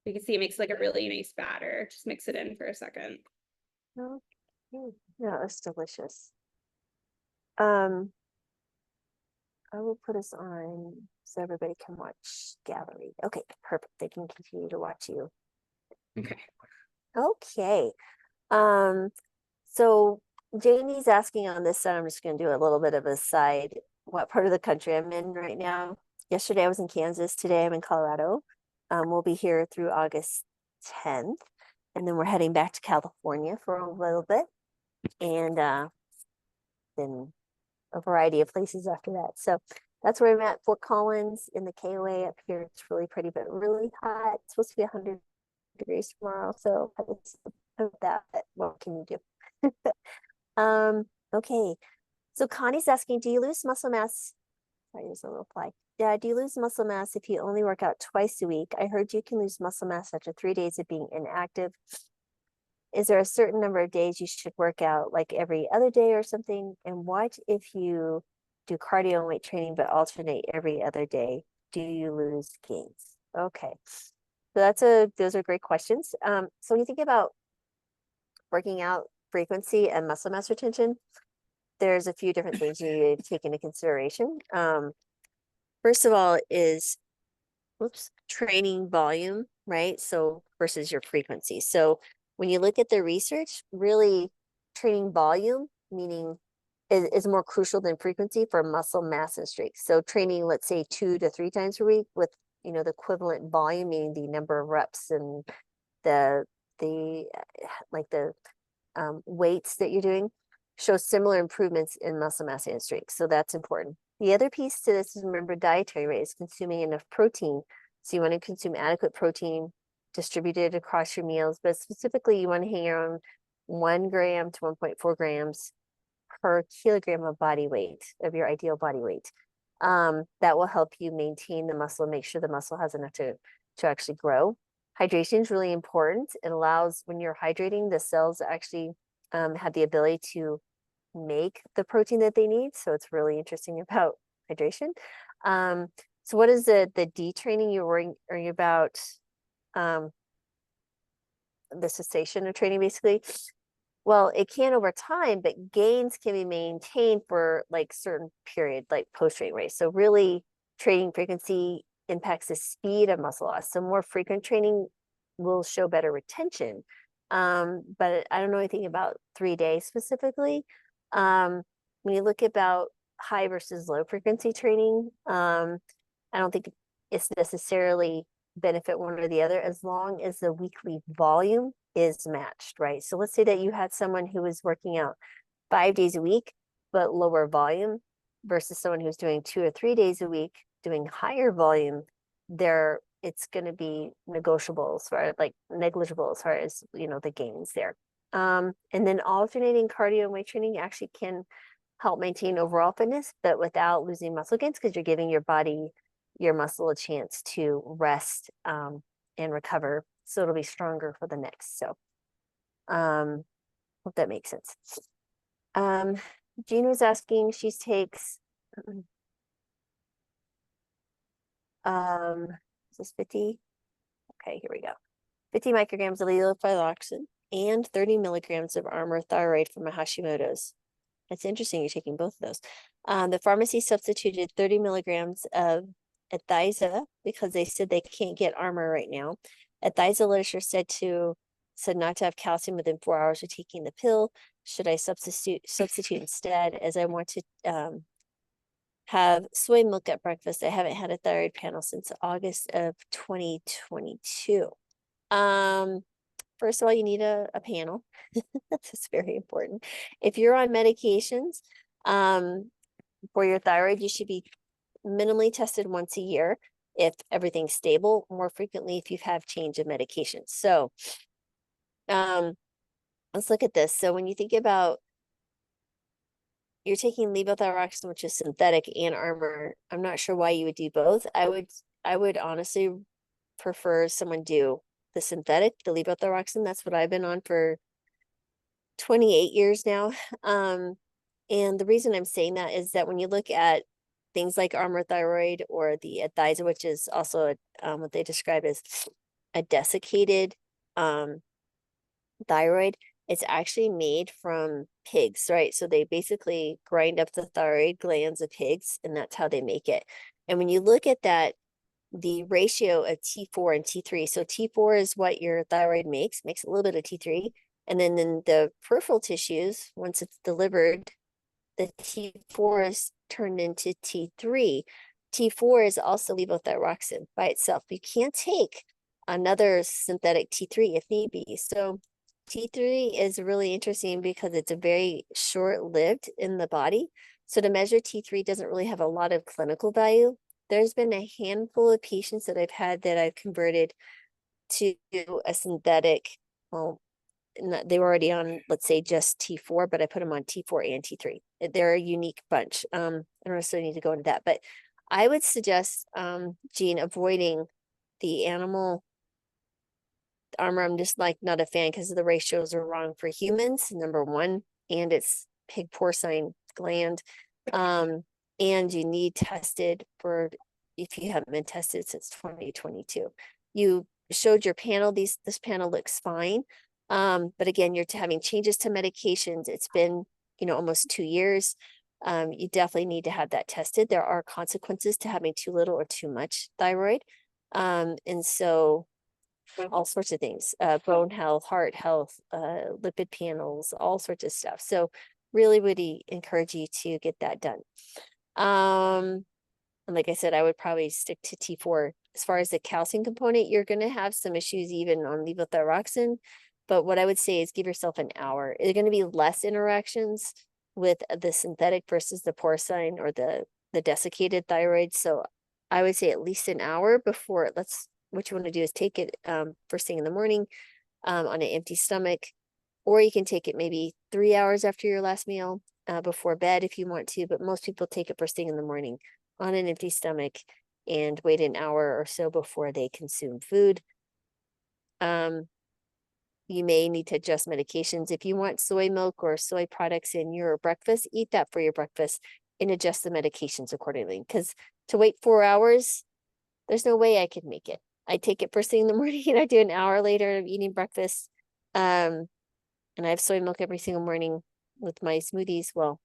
You can see it makes like a really nice batter. Just mix it in for a second. Okay. Yeah, it's delicious. I will put us on so everybody can watch gallery. Okay, perfect. They can continue to watch you. Okay. Okay. So Janie's asking on this side, I'm just going to do a little bit of a side, what part of the country I'm in right now. Yesterday I was in Kansas, today I'm in Colorado. We'll be here through August 10th, and then we're heading back to California for a little bit, and then a variety of places after that. So that's where I'm at, Fort Collins in the KOA up here. It's really pretty, but really hot. It's supposed to be 100 degrees tomorrow. So that, but what can you do? Okay. So Connie's asking, do you lose muscle mass? Sorry, there's a little fly. Dad, do you lose muscle mass if you only work out twice a week? I heard you can lose muscle mass after 3 days of being inactive. Is there a certain number of days you should work out, like every other day or something? And what if you do cardio and weight training, but alternate every other day? Do you lose gains? Okay. So those are great questions. So when you think about working out frequency and muscle mass retention, there's a few different things you need to take into consideration. First of all is, training volume, right? So versus your frequency. So when you look at the research, really training volume, meaning is more crucial than frequency for muscle mass and strength. So training, let's say 2 to 3 times per week with, the equivalent volume, meaning the number of reps and the like the weights that you're doing, shows similar improvements in muscle mass and strength. So that's important. The other piece to this is, remember, dietary rate is consuming enough protein. So you want to consume adequate protein distributed across your meals, but specifically you want to hang around 1 gram to 1.4 grams per kilogram of body weight, of your ideal body weight. That will help you maintain the muscle and make sure the muscle has enough to actually grow. Hydration is really important. It allows, when you're hydrating, the cells actually have the ability to make the protein that they need. So it's really interesting about hydration. So what is the D training you're worrying about? The cessation of training, basically. Well, it can over time, but gains can be maintained for like certain period, like post-training race. So really, training frequency impacts the speed of muscle loss. So more frequent training will show better retention. But I don't know anything about 3 days specifically. When you look about high versus low frequency training, I don't think it's necessarily benefit one or the other, as long as the weekly volume is matched, right? So let's say that you had someone who was working out 5 days a week, but lower volume, versus someone who's doing 2 or 3 days a week, doing higher volume. It's going to be negotiable as far, like negligible as far as, the gains there. And then alternating cardio and weight training actually can help maintain overall fitness, but without losing muscle gains, because you're giving your muscle a chance to rest and recover, so it'll be stronger for the next. So hope that makes sense. Jean was asking, she takes is this 50? Okay, here we go. 50 micrograms of levothyroxine and 30 milligrams of Armour thyroid for my Hashimoto's. That's interesting, you're taking both of those. The pharmacy substituted 30 milligrams of Ethiza because they said they can't get Armour right now. Ethiza literature said not to have calcium within 4 hours of taking the pill. Should I substitute instead, as I want to have soy milk at breakfast? I haven't had a thyroid panel since August of 2022. First of all, you need a panel. That's very important. If you're on medications for your thyroid, you should be minimally tested once a year if everything's stable, more frequently if you have change of medication. So let's look at this. So when you think about, you're taking levothyroxine, which is synthetic, and Armour, I'm not sure why you would do both. I would honestly prefer someone do the synthetic, the levothyroxine. That's what I've been on for 28 years now. And the reason I'm saying that is that when you look at things like Armour thyroid or the Ethiza, which is also what they describe as a desiccated thyroid, it's actually made from pigs, right? So they basically grind up the thyroid glands of pigs, and that's how they make it. And when you look at that, the ratio of T4 and T3, so T4 is what your thyroid makes a little bit of T3, and then in the peripheral tissues, once it's delivered, the T4 is turned into T3. T4 is also levothyroxine by itself. You can't take another synthetic T3 if need be. So T3 is really interesting because it's a very short-lived in the body. So to measure T3 doesn't really have a lot of clinical value. There's been a handful of patients that I've had that I've converted to a synthetic. Well, they were already on, let's say, just T4, but I put them on T4 and T3. They're a unique bunch. I don't necessarily need to go into that, but I would suggest, Jean, avoiding the animal armor. I'm just like not a fan because the ratios are wrong for humans, number one, and it's pig porcine gland. And you need tested for, if you haven't been tested since 2022. You showed your panel, this panel looks fine. But again, you're having changes to medications. It's been, almost 2 years. You definitely need to have that tested. There are consequences to having too little or too much thyroid. And so all sorts of things, bone health, heart health, lipid panels, all sorts of stuff. So really would encourage you to get that done. And like I said, I would probably stick to T4. As far as the calcium component, you're going to have some issues even on levothyroxine. But what I would say is give yourself an hour. It's going to be less interactions with the synthetic versus the porcine or the desiccated thyroid. So I would say at least an hour before. What you want to do is take it first thing in the morning on an empty stomach, or you can take it maybe 3 hours after your last meal before bed if you want to. But most people take it first thing in the morning on an empty stomach and wait an hour or so before they consume food. You may need to adjust medications. If you want soy milk or soy products in your breakfast, eat that for your breakfast and adjust the medications accordingly. Because to wait 4 hours, there's no way I could make it. I take it first thing in the morning and I do an hour later of eating breakfast. And I have soy milk every single morning with my smoothies. Well,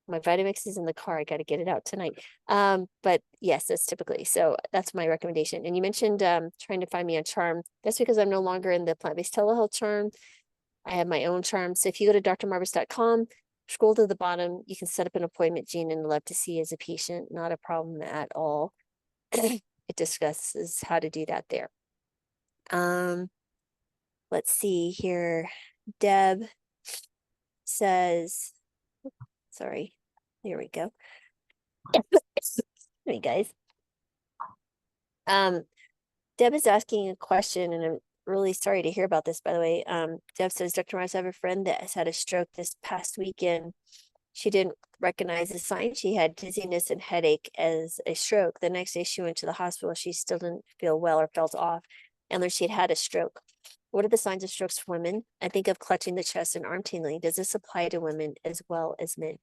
my Vitamix is in the car. I got to get it out tonight. But yes, that's typically, so that's my recommendation. And you mentioned trying to find me a charm. That's because I'm no longer in the plant-based telehealth charm. I have my own charm. So if you go to drmarvis.com, scroll to the bottom, you can set up an appointment, Jean, and I'd love to see you as a patient. Not a problem at all. It discusses how to do that there. Let's see here. Deb says, sorry, here we go. Hey guys. Deb is asking a question, and I'm really sorry to hear about this, by the way. Deb says, Dr. Mars, I have a friend that has had a stroke this past weekend. She didn't recognize the sign. She had dizziness and headache as a stroke. The next day she went to the hospital. She still didn't feel well or felt off, and learned she had had a stroke. What are the signs of strokes for women? I think of clutching the chest and arm tingling. Does this apply to women as well as men?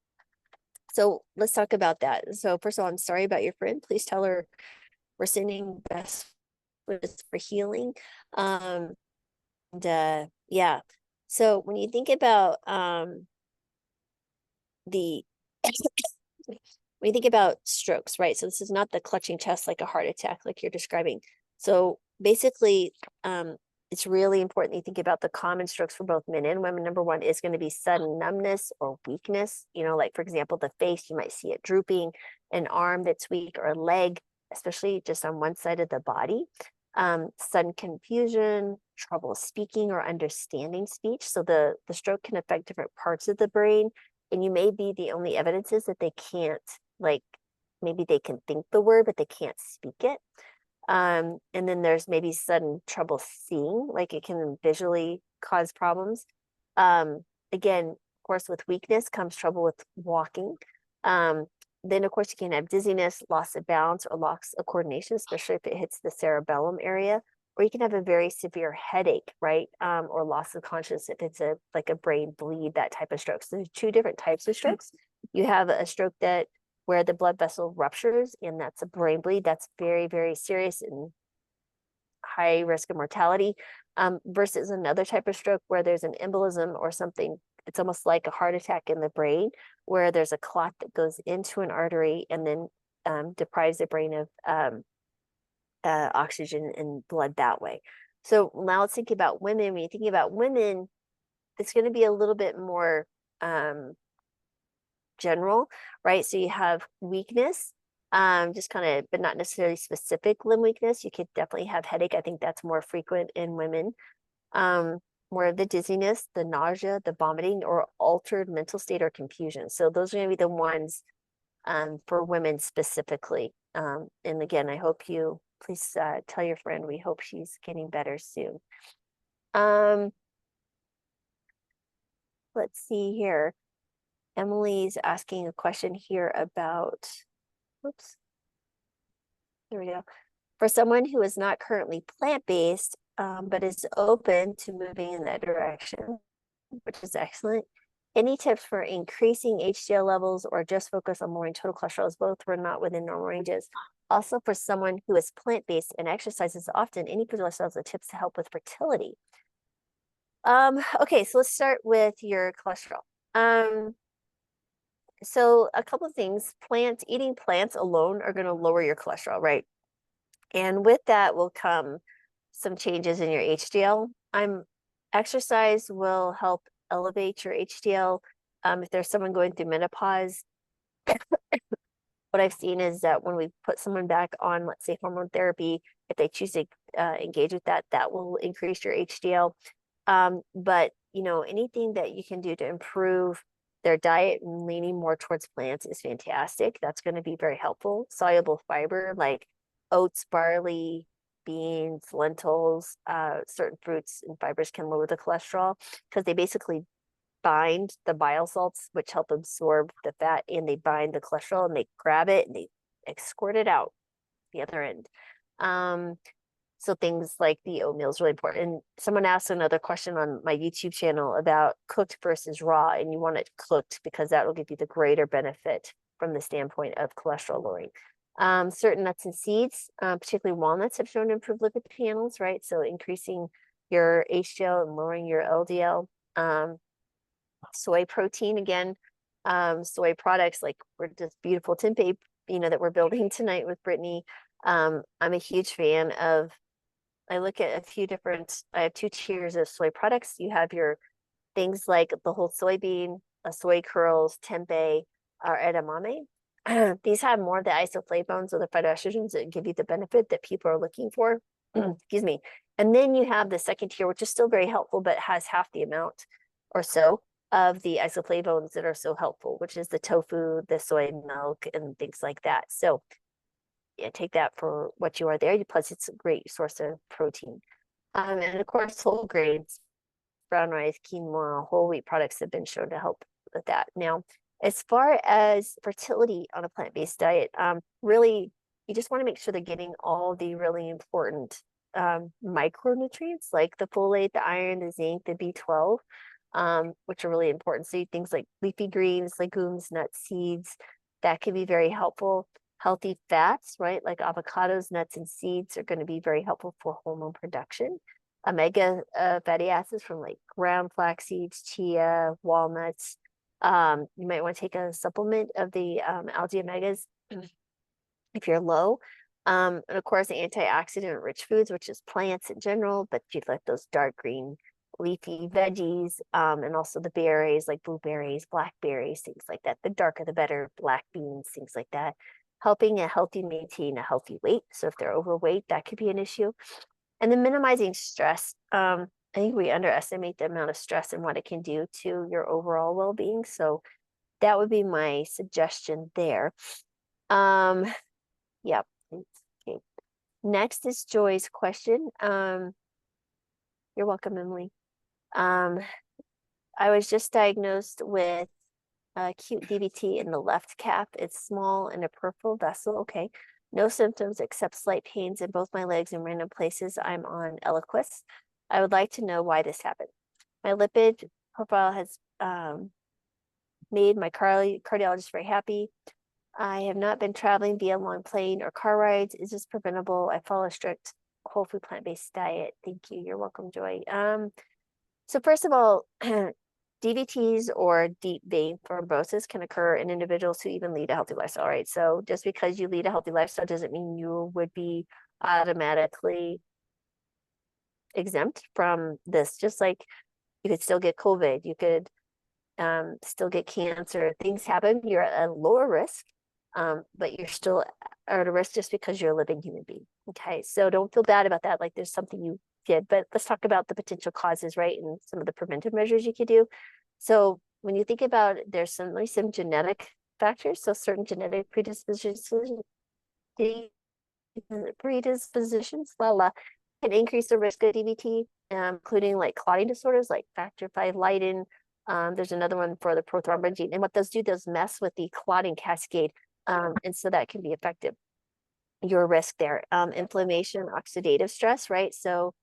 So let's talk about that. So first of all, I'm sorry about your friend. Please tell her we're sending best wishes for healing. Yeah. So when you think about the when you think about strokes, right? So this is not the clutching chest like a heart attack, like you're describing. So basically, it's really important you think about the common strokes for both men and women. Number one is going to be sudden numbness or weakness. Like for example, the face, you might see it drooping, an arm that's weak, or a leg, especially just on one side of the body. Sudden confusion, trouble speaking or understanding speech. So the stroke can affect different parts of the brain, and you may be the only evidence is that they can't, like, maybe they can think the word, but they can't speak it. And then there's maybe sudden trouble seeing, like it can visually cause problems. Again, of course, with weakness comes trouble with walking. Then of course you can have dizziness, loss of balance, or loss of coordination, especially if it hits the cerebellum area, or you can have a very severe headache, right? Or loss of consciousness if it's like a brain bleed, that type of stroke. So there's two different types of strokes. You have a stroke where the blood vessel ruptures, and that's a brain bleed. That's very, very serious and high risk of mortality, versus another type of stroke where there's an embolism or something. It's almost like a heart attack in the brain, where there's a clot that goes into an artery and then deprives the brain of oxygen and blood that way. So now let's think about women. When you think about women, it's going to be a little bit more general, right? So you have weakness, just kind of, but not necessarily specific limb weakness. You could definitely have headache. I think that's more frequent in women. More of the dizziness, the nausea, the vomiting, or altered mental state or confusion. So those are going to be the ones for women specifically. And again, I hope you please tell your friend we hope she's getting better soon. Let's see here. Emily's asking a question here about Oops. There we go. For someone who is not currently plant-based, but is open to moving in that direction, which is excellent. Any tips for increasing HDL levels or just focus on lowering total cholesterol, as both were not within normal ranges? Also, for someone who is plant-based and exercises often, any particular styles or tips to help with fertility? Okay, so let's start with your cholesterol. So a couple of things. Eating plants alone are going to lower your cholesterol, right? And with that will come some changes in your HDL. Exercise will help elevate your HDL. If there's someone going through menopause, what I've seen is that when we put someone back on, let's say, hormone therapy, if they choose to engage with that, that will increase your HDL. But anything that you can do to improve their diet and leaning more towards plants is fantastic. That's going to be very helpful. Soluble fiber like oats, barley, beans, lentils, certain fruits and fibers can lower the cholesterol because they basically bind the bile salts, which help absorb the fat, and they bind the cholesterol and they grab it and they escort it out the other end. So things like the oatmeal is really important. And someone asked another question on my YouTube channel about cooked versus raw, and you want it cooked because that will give you the greater benefit from the standpoint of cholesterol lowering. Certain nuts and seeds, particularly walnuts, have shown to improve lipid panels, right? So increasing your HDL and lowering your LDL. Soy protein, again, soy products like we're just beautiful tempeh, that we're building tonight with Brittany. I'm a huge fan of. I look at I have two tiers of soy products. You have your things like the whole soybean, soy curls, tempeh, or edamame. These have more of the isoflavones or the phytoestrogens that give you the benefit that people are looking for. Excuse me. And then you have the second tier, which is still very helpful, but has half the amount or so of the isoflavones that are so helpful, which is the tofu, the soy milk, and things like that. So yeah, take that for what you are there. Plus, it's a great source of protein. And of course, whole grains, brown rice, quinoa, whole wheat products have been shown to help with that. Now, as far as fertility on a plant-based diet, really, you just want to make sure they're getting all the really important micronutrients like the folate, the iron, the zinc, the B12, which are really important. So things like leafy greens, legumes, nuts, seeds, that can be very helpful. Healthy fats, right? Like avocados, nuts, and seeds are going to be very helpful for hormone production. Omega fatty acids from like ground flax seeds, chia, walnuts. You might want to take a supplement of the algae omegas if you're low. And of course, antioxidant rich foods, which is plants in general, but you'd like those dark green leafy veggies, and also the berries like blueberries, blackberries, things like that. The darker the better, black beans, things like that. Helping maintain a healthy weight. So if they're overweight, that could be an issue. And then minimizing stress. I think we underestimate the amount of stress and what it can do to your overall well-being. So that would be my suggestion there. Yep. Okay. Next is Joy's question. You're welcome, Emily. I was just diagnosed with acute DVT in the left calf. It's small in a peripheral vessel. Okay. No symptoms except slight pains in both my legs in random places. I'm on Eliquis. I would like to know why this happened. My lipid profile has made my cardiologist very happy. I have not been traveling via long plane or car rides. Is this preventable? I follow a strict whole food plant-based diet. Thank you. You're welcome, Joy. So first of all, DVTs or deep vein thrombosis can occur in individuals who even lead a healthy lifestyle, right? So just because you lead a healthy lifestyle doesn't mean you would be automatically exempt from this. Just like you could still get COVID, you could still get cancer. Things happen. You're at a lower risk, but you're still at a risk just because you're a living human being. Okay, so don't feel bad about that. Like there's something you did, but let's talk about the potential causes, right? And some of the preventive measures you could do. So when you think about it, there's certainly some genetic factors. So certain genetic predispositions can increase the risk of DVT, including like clotting disorders like factor V Leiden. There's another one for the prothrombin gene. And what those do, those mess with the clotting cascade And so that can be effective. Your risk there, inflammation, oxidative stress, right? So,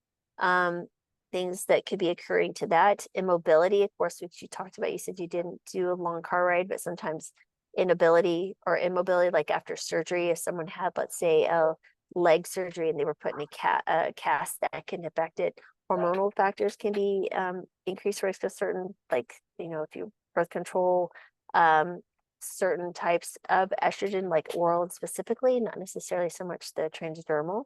things that could be occurring to that, immobility, of course, which you talked about. You said you didn't do a long car ride, but sometimes inability or immobility, like after surgery, if someone had, let's say, a leg surgery and they were put in a cast, that can affect it. Hormonal factors can be increased risk of certain, like, if you birth control, certain types of estrogen, like oral and specifically, not necessarily so much the transdermal.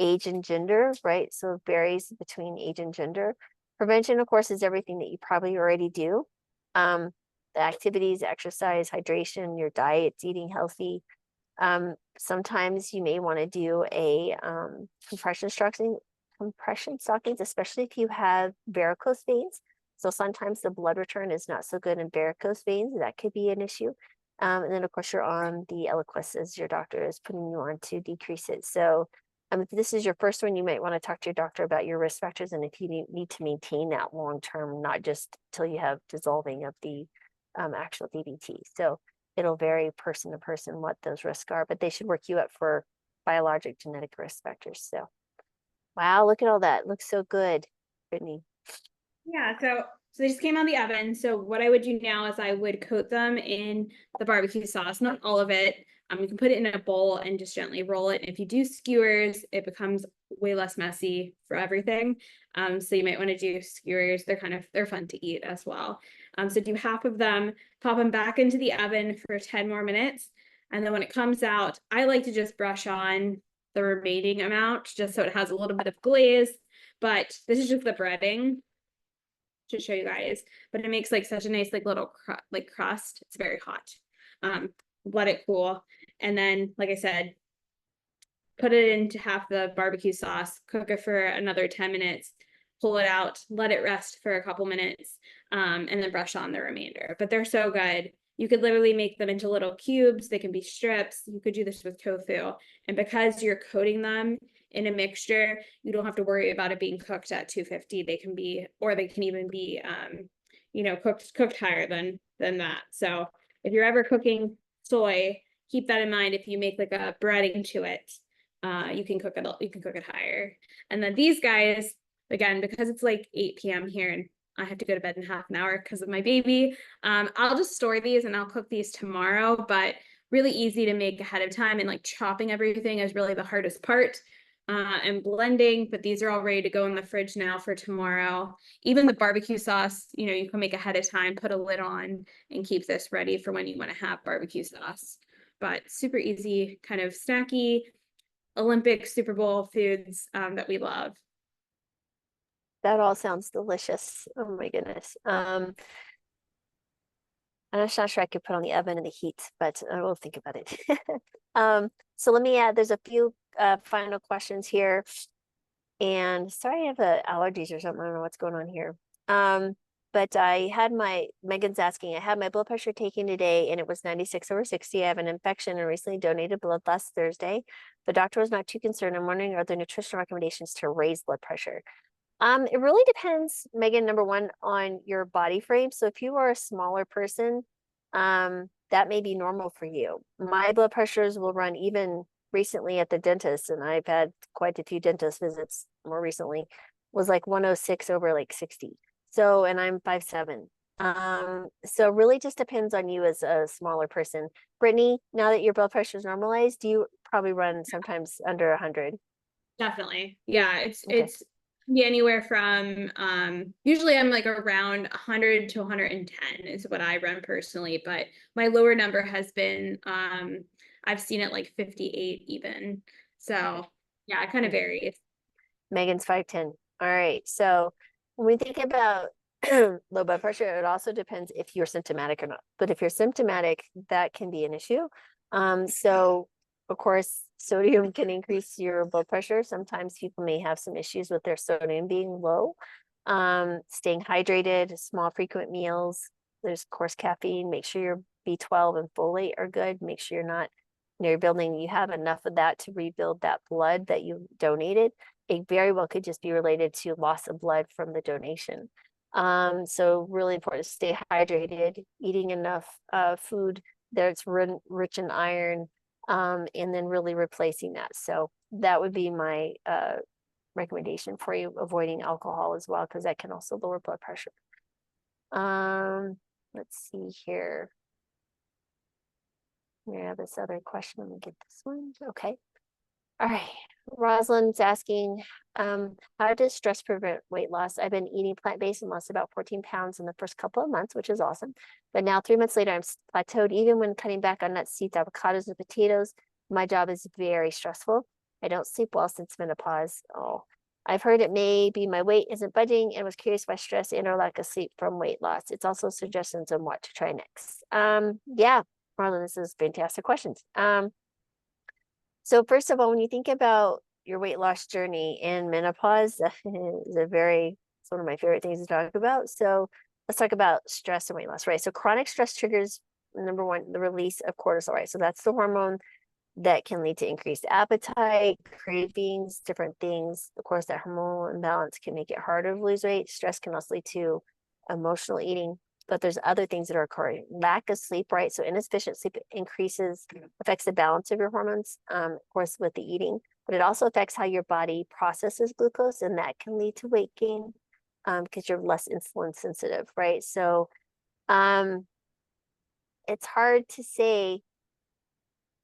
Age and gender, right? So it varies between age and gender. Prevention, of course, is everything that you probably already do. The activities, exercise, hydration, your diet, eating healthy. Sometimes you may want to do a compression stockings, especially if you have varicose veins. So sometimes the blood return is not so good in varicose veins. That could be an issue. And then of course you're on the Eliquis as your doctor is putting you on to decrease it. So if this is your first one, you might want to talk to your doctor about your risk factors and if you need to maintain that long term, not just till you have dissolving of the actual DVT. So it'll vary person to person what those risks are, but they should work you up for biologic genetic risk factors. So, wow, look at all that. Looks so good, Brittany. Yeah, so they just came out of the oven. So what I would do now is I would coat them in the barbecue sauce, not all of it. You can put it in a bowl and just gently roll it. And if you do skewers, it becomes way less messy for everything. So you might want to do skewers. They're fun to eat as well. So do half of them, pop them back into the oven for 10 more minutes. And then when it comes out, I like to just brush on the remaining amount just so it has a little bit of glaze. But this is just the breading to show you guys, but it makes like such a nice like little crust. It's very hot. Let it cool, and then like I said, put it into half the barbecue sauce, cook it for another 10 minutes, pull it out, let it rest for a couple minutes, and then brush on the remainder. But they're so good. You could literally make them into little cubes. They can be strips. You could do this with tofu. And because you're coating them in a mixture, you don't have to worry about it being cooked at 250. They can even be, cooked higher than that. So if you're ever cooking soy, keep that in mind. If you make like a breading to it, you can cook it higher. And then these guys, again, because it's like 8 p.m. here and I have to go to bed in half an hour because of my baby, I'll just store these and I'll cook these tomorrow, but really easy to make ahead of time, and like chopping everything is really the hardest part, and blending, but these are all ready to go in the fridge now for tomorrow. Even the barbecue sauce, you can make ahead of time, put a lid on and keep this ready for when you want to have barbecue sauce. But super easy, kind of snacky, Olympic Super Bowl foods that we love. That all sounds delicious. Oh my goodness. I'm not sure I could put on the oven and the heat, but I will think about it. So let me add, there's a few final questions here. And sorry, I have allergies or something. I don't know what's going on here. But Megan's asking, I had my blood pressure taken today and it was 96/60. I have an infection and recently donated blood last Thursday. The doctor was not too concerned. I'm wondering, are there nutritional recommendations to raise blood pressure? It really depends, Megan, number one, on your body frame. So if you are a smaller person, that may be normal for you. My blood pressures will run even recently at the dentist, and I've had quite a few dentist visits more recently, was like 106 over like 60. So, and I'm 5'7". So really just depends on you as a smaller person. Brittany, now that your blood pressure is normalized, do you probably run sometimes under 100? Definitely. Yeah, it's Okay. it's be anywhere from usually I'm like around 100 to 110 is what I run personally, but my lower number has been I've seen it like 58 even. So yeah, it kind of varies. Megan's 5'10". All right. So when we think about low blood pressure, it also depends if you're symptomatic or not. But if you're symptomatic, that can be an issue. So of course, sodium can increase your blood pressure. Sometimes people may have some issues with their sodium being low. Staying hydrated, small frequent meals. There's of course caffeine. Make sure your B12 and folate are good. Make sure you have enough of that to rebuild that blood that you donated. It very well could just be related to loss of blood from the donation. So really important to stay hydrated, eating enough food that's rich in iron, and then really replacing that. So that would be my recommendation for you, avoiding alcohol as well, because that can also lower blood pressure. Let's see here. We have this other question. Let me get this one. Okay. All right. Rosalind's asking, how does stress prevent weight loss? I've been eating plant-based and lost about 14 pounds in the first couple of months, which is awesome. But now 3 months later, I'm plateaued. Even when cutting back on nuts, seeds, avocados, and potatoes, my job is very stressful. I don't sleep well since menopause. Oh, I've heard it may be my weight isn't budging and was curious by stress and or lack of sleep from weight loss. It's also suggestions on what to try next. Yeah, Marlon, this is fantastic questions. So first of all, when you think about your weight loss journey in menopause, it's one of my favorite things to talk about. So let's talk about stress and weight loss, right? So chronic stress triggers, number one, the release of cortisol, right? So that's the hormone that can lead to increased appetite, cravings, different things. Of course, that hormonal imbalance can make it harder to lose weight. Stress can also lead to emotional eating, but there's other things that are occurring. Lack of sleep, right? So insufficient sleep affects the balance of your hormones, of course, with the eating, but it also affects how your body processes glucose, and that can lead to weight gain because you're less insulin sensitive, right? So it's hard to say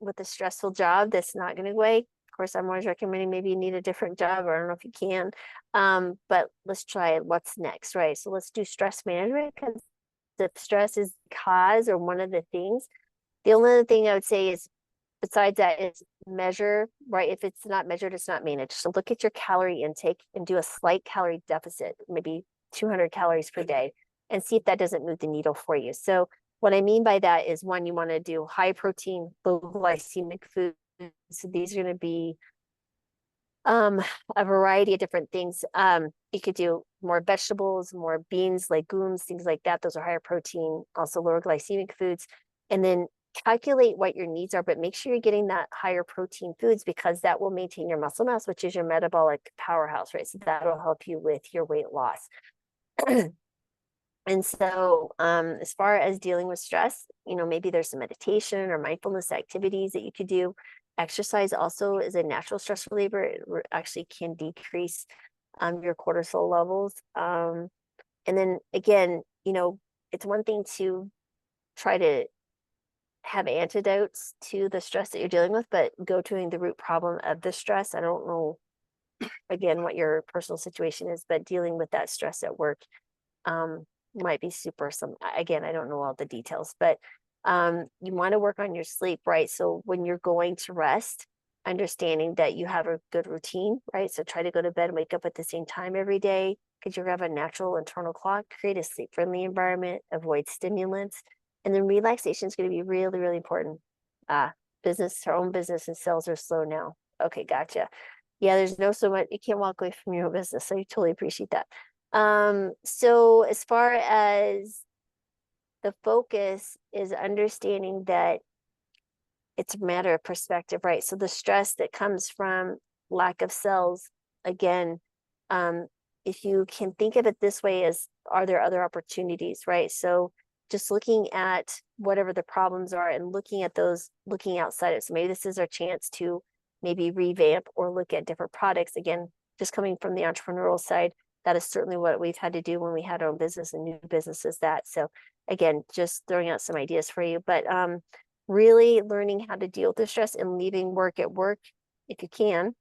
with a stressful job that's not going to go away. Of course, I'm always recommending maybe you need a different job, or I don't know if you can. But let's try it. What's next, right? So let's do stress management, because if stress is the cause or one of the things, the only other thing I would say is, besides that, is measure, right? If it's not measured, it's not managed. So look at your calorie intake and do a slight calorie deficit, maybe 200 calories per day, and see if that doesn't move the needle for you. So what I mean by that is, one, you want to do high protein, low glycemic foods. So these are going to be a variety of different things. You could do more vegetables, more beans, legumes, things like that. Those are higher protein, also lower glycemic foods. And then calculate what your needs are, but make sure you're getting that higher protein foods, because that will maintain your muscle mass, which is your metabolic powerhouse, right? So that'll help you with your weight loss. And so, as far as dealing with stress, maybe there's some meditation or mindfulness activities that you could do. Exercise also is a natural stress reliever. It actually can decrease your cortisol levels. And then again, it's one thing to try to have antidotes to the stress that you're dealing with, but go to the root problem of the stress. I don't know, again, what your personal situation is, but dealing with that stress at work might be again, I don't know all the details, but you want to work on your sleep, right? So when you're going to rest, understanding that you have a good routine, right? So try to go to bed and wake up at the same time every day, because you're going to have a natural internal clock. Create a sleep-friendly environment, avoid stimulants, and then relaxation is going to be really, really important. Our own business and sales are slow now. Okay, gotcha. Yeah, there's no so much, you can't walk away from your own business, so I totally appreciate that. So as far as the focus is understanding that it's a matter of perspective, right? So the stress that comes from lack of cells, again, if you can think of it this way, as, are there other opportunities, right? So just looking at whatever the problems are and looking at those, looking outside it. So maybe this is our chance to maybe revamp or look at different products. Again, just coming from the entrepreneurial side, that is certainly what we've had to do when we had our own business and new businesses that. So again, just throwing out some ideas for you, but really learning how to deal with the stress and leaving work at work if you can.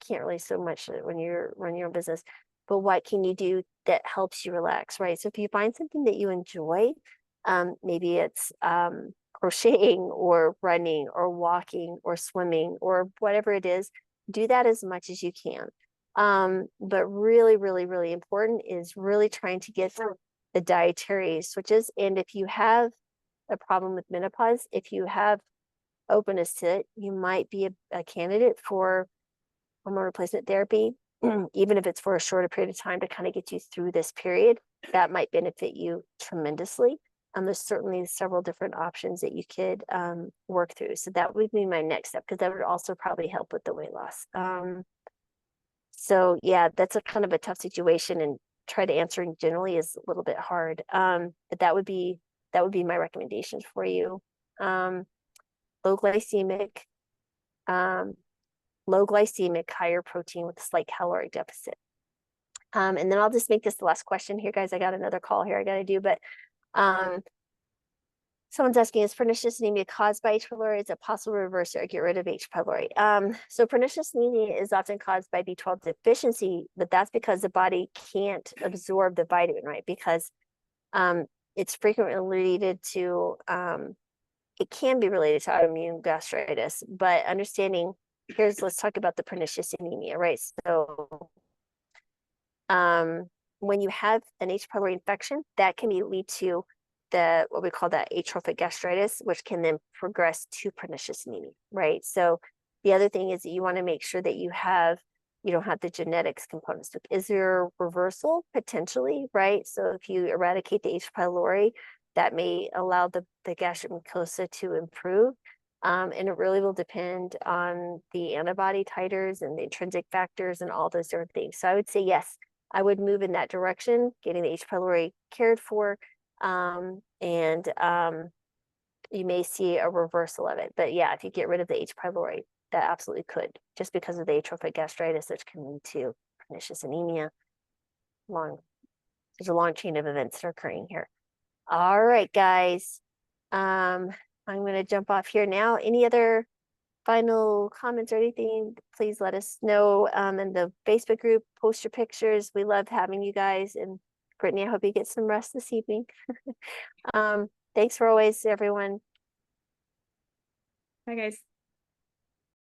Can't really so much when you're running your own business, but what can you do that helps you relax, right? So if you find something that you enjoy, maybe it's crocheting or running or walking or swimming or whatever it is, do that as much as you can. But really, really, really important is really trying to get the dietary switches. And if you have a problem with menopause, if you have openness to it, you might be a candidate for hormone replacement therapy, even if it's for a shorter period of time to kind of get you through this period. That might benefit you tremendously. There's certainly several different options that you could work through. So that would be my next step, because that would also probably help with the weight loss. So yeah, that's a kind of a tough situation, and try to answer generally is a little bit hard. But that would be my recommendations for you. low glycemic, um, higher protein with a slight caloric deficit. And then I'll just make this the last question here, guys. I got another call here I got to do, but someone's asking, is pernicious anemia caused by H. pylori? Is it possible to reverse it or get rid of H. pylori? So pernicious anemia is often caused by B12 deficiency, but that's because the body can't absorb the vitamin, right? Because it's frequently related to, it can be related to autoimmune gastritis, but understanding, let's talk about the pernicious anemia, right? So when you have an H. pylori infection, that can lead to what we call that atrophic gastritis, which can then progress to pernicious anemia, right? So the other thing is that you want to make sure that you don't have the genetics components. Is there reversal? Potentially, right? So if you eradicate the H. pylori, that may allow the gastric mucosa to improve. And it really will depend on the antibody titers and the intrinsic factors and all those different things. So I would say, yes, I would move in that direction, getting the H. pylori cared for. You may see a reversal of it. But yeah, if you get rid of the H. pylori, that absolutely could, just because of the atrophic gastritis, which can lead to pernicious anemia. There's a long chain of events that are occurring here. All right, guys. I'm going to jump off here now. Any other final comments or anything, please let us know in the Facebook group. Post your pictures. We love having you guys. And Brittany, I hope you get some rest this evening. Thanks for always, everyone. Bye, guys.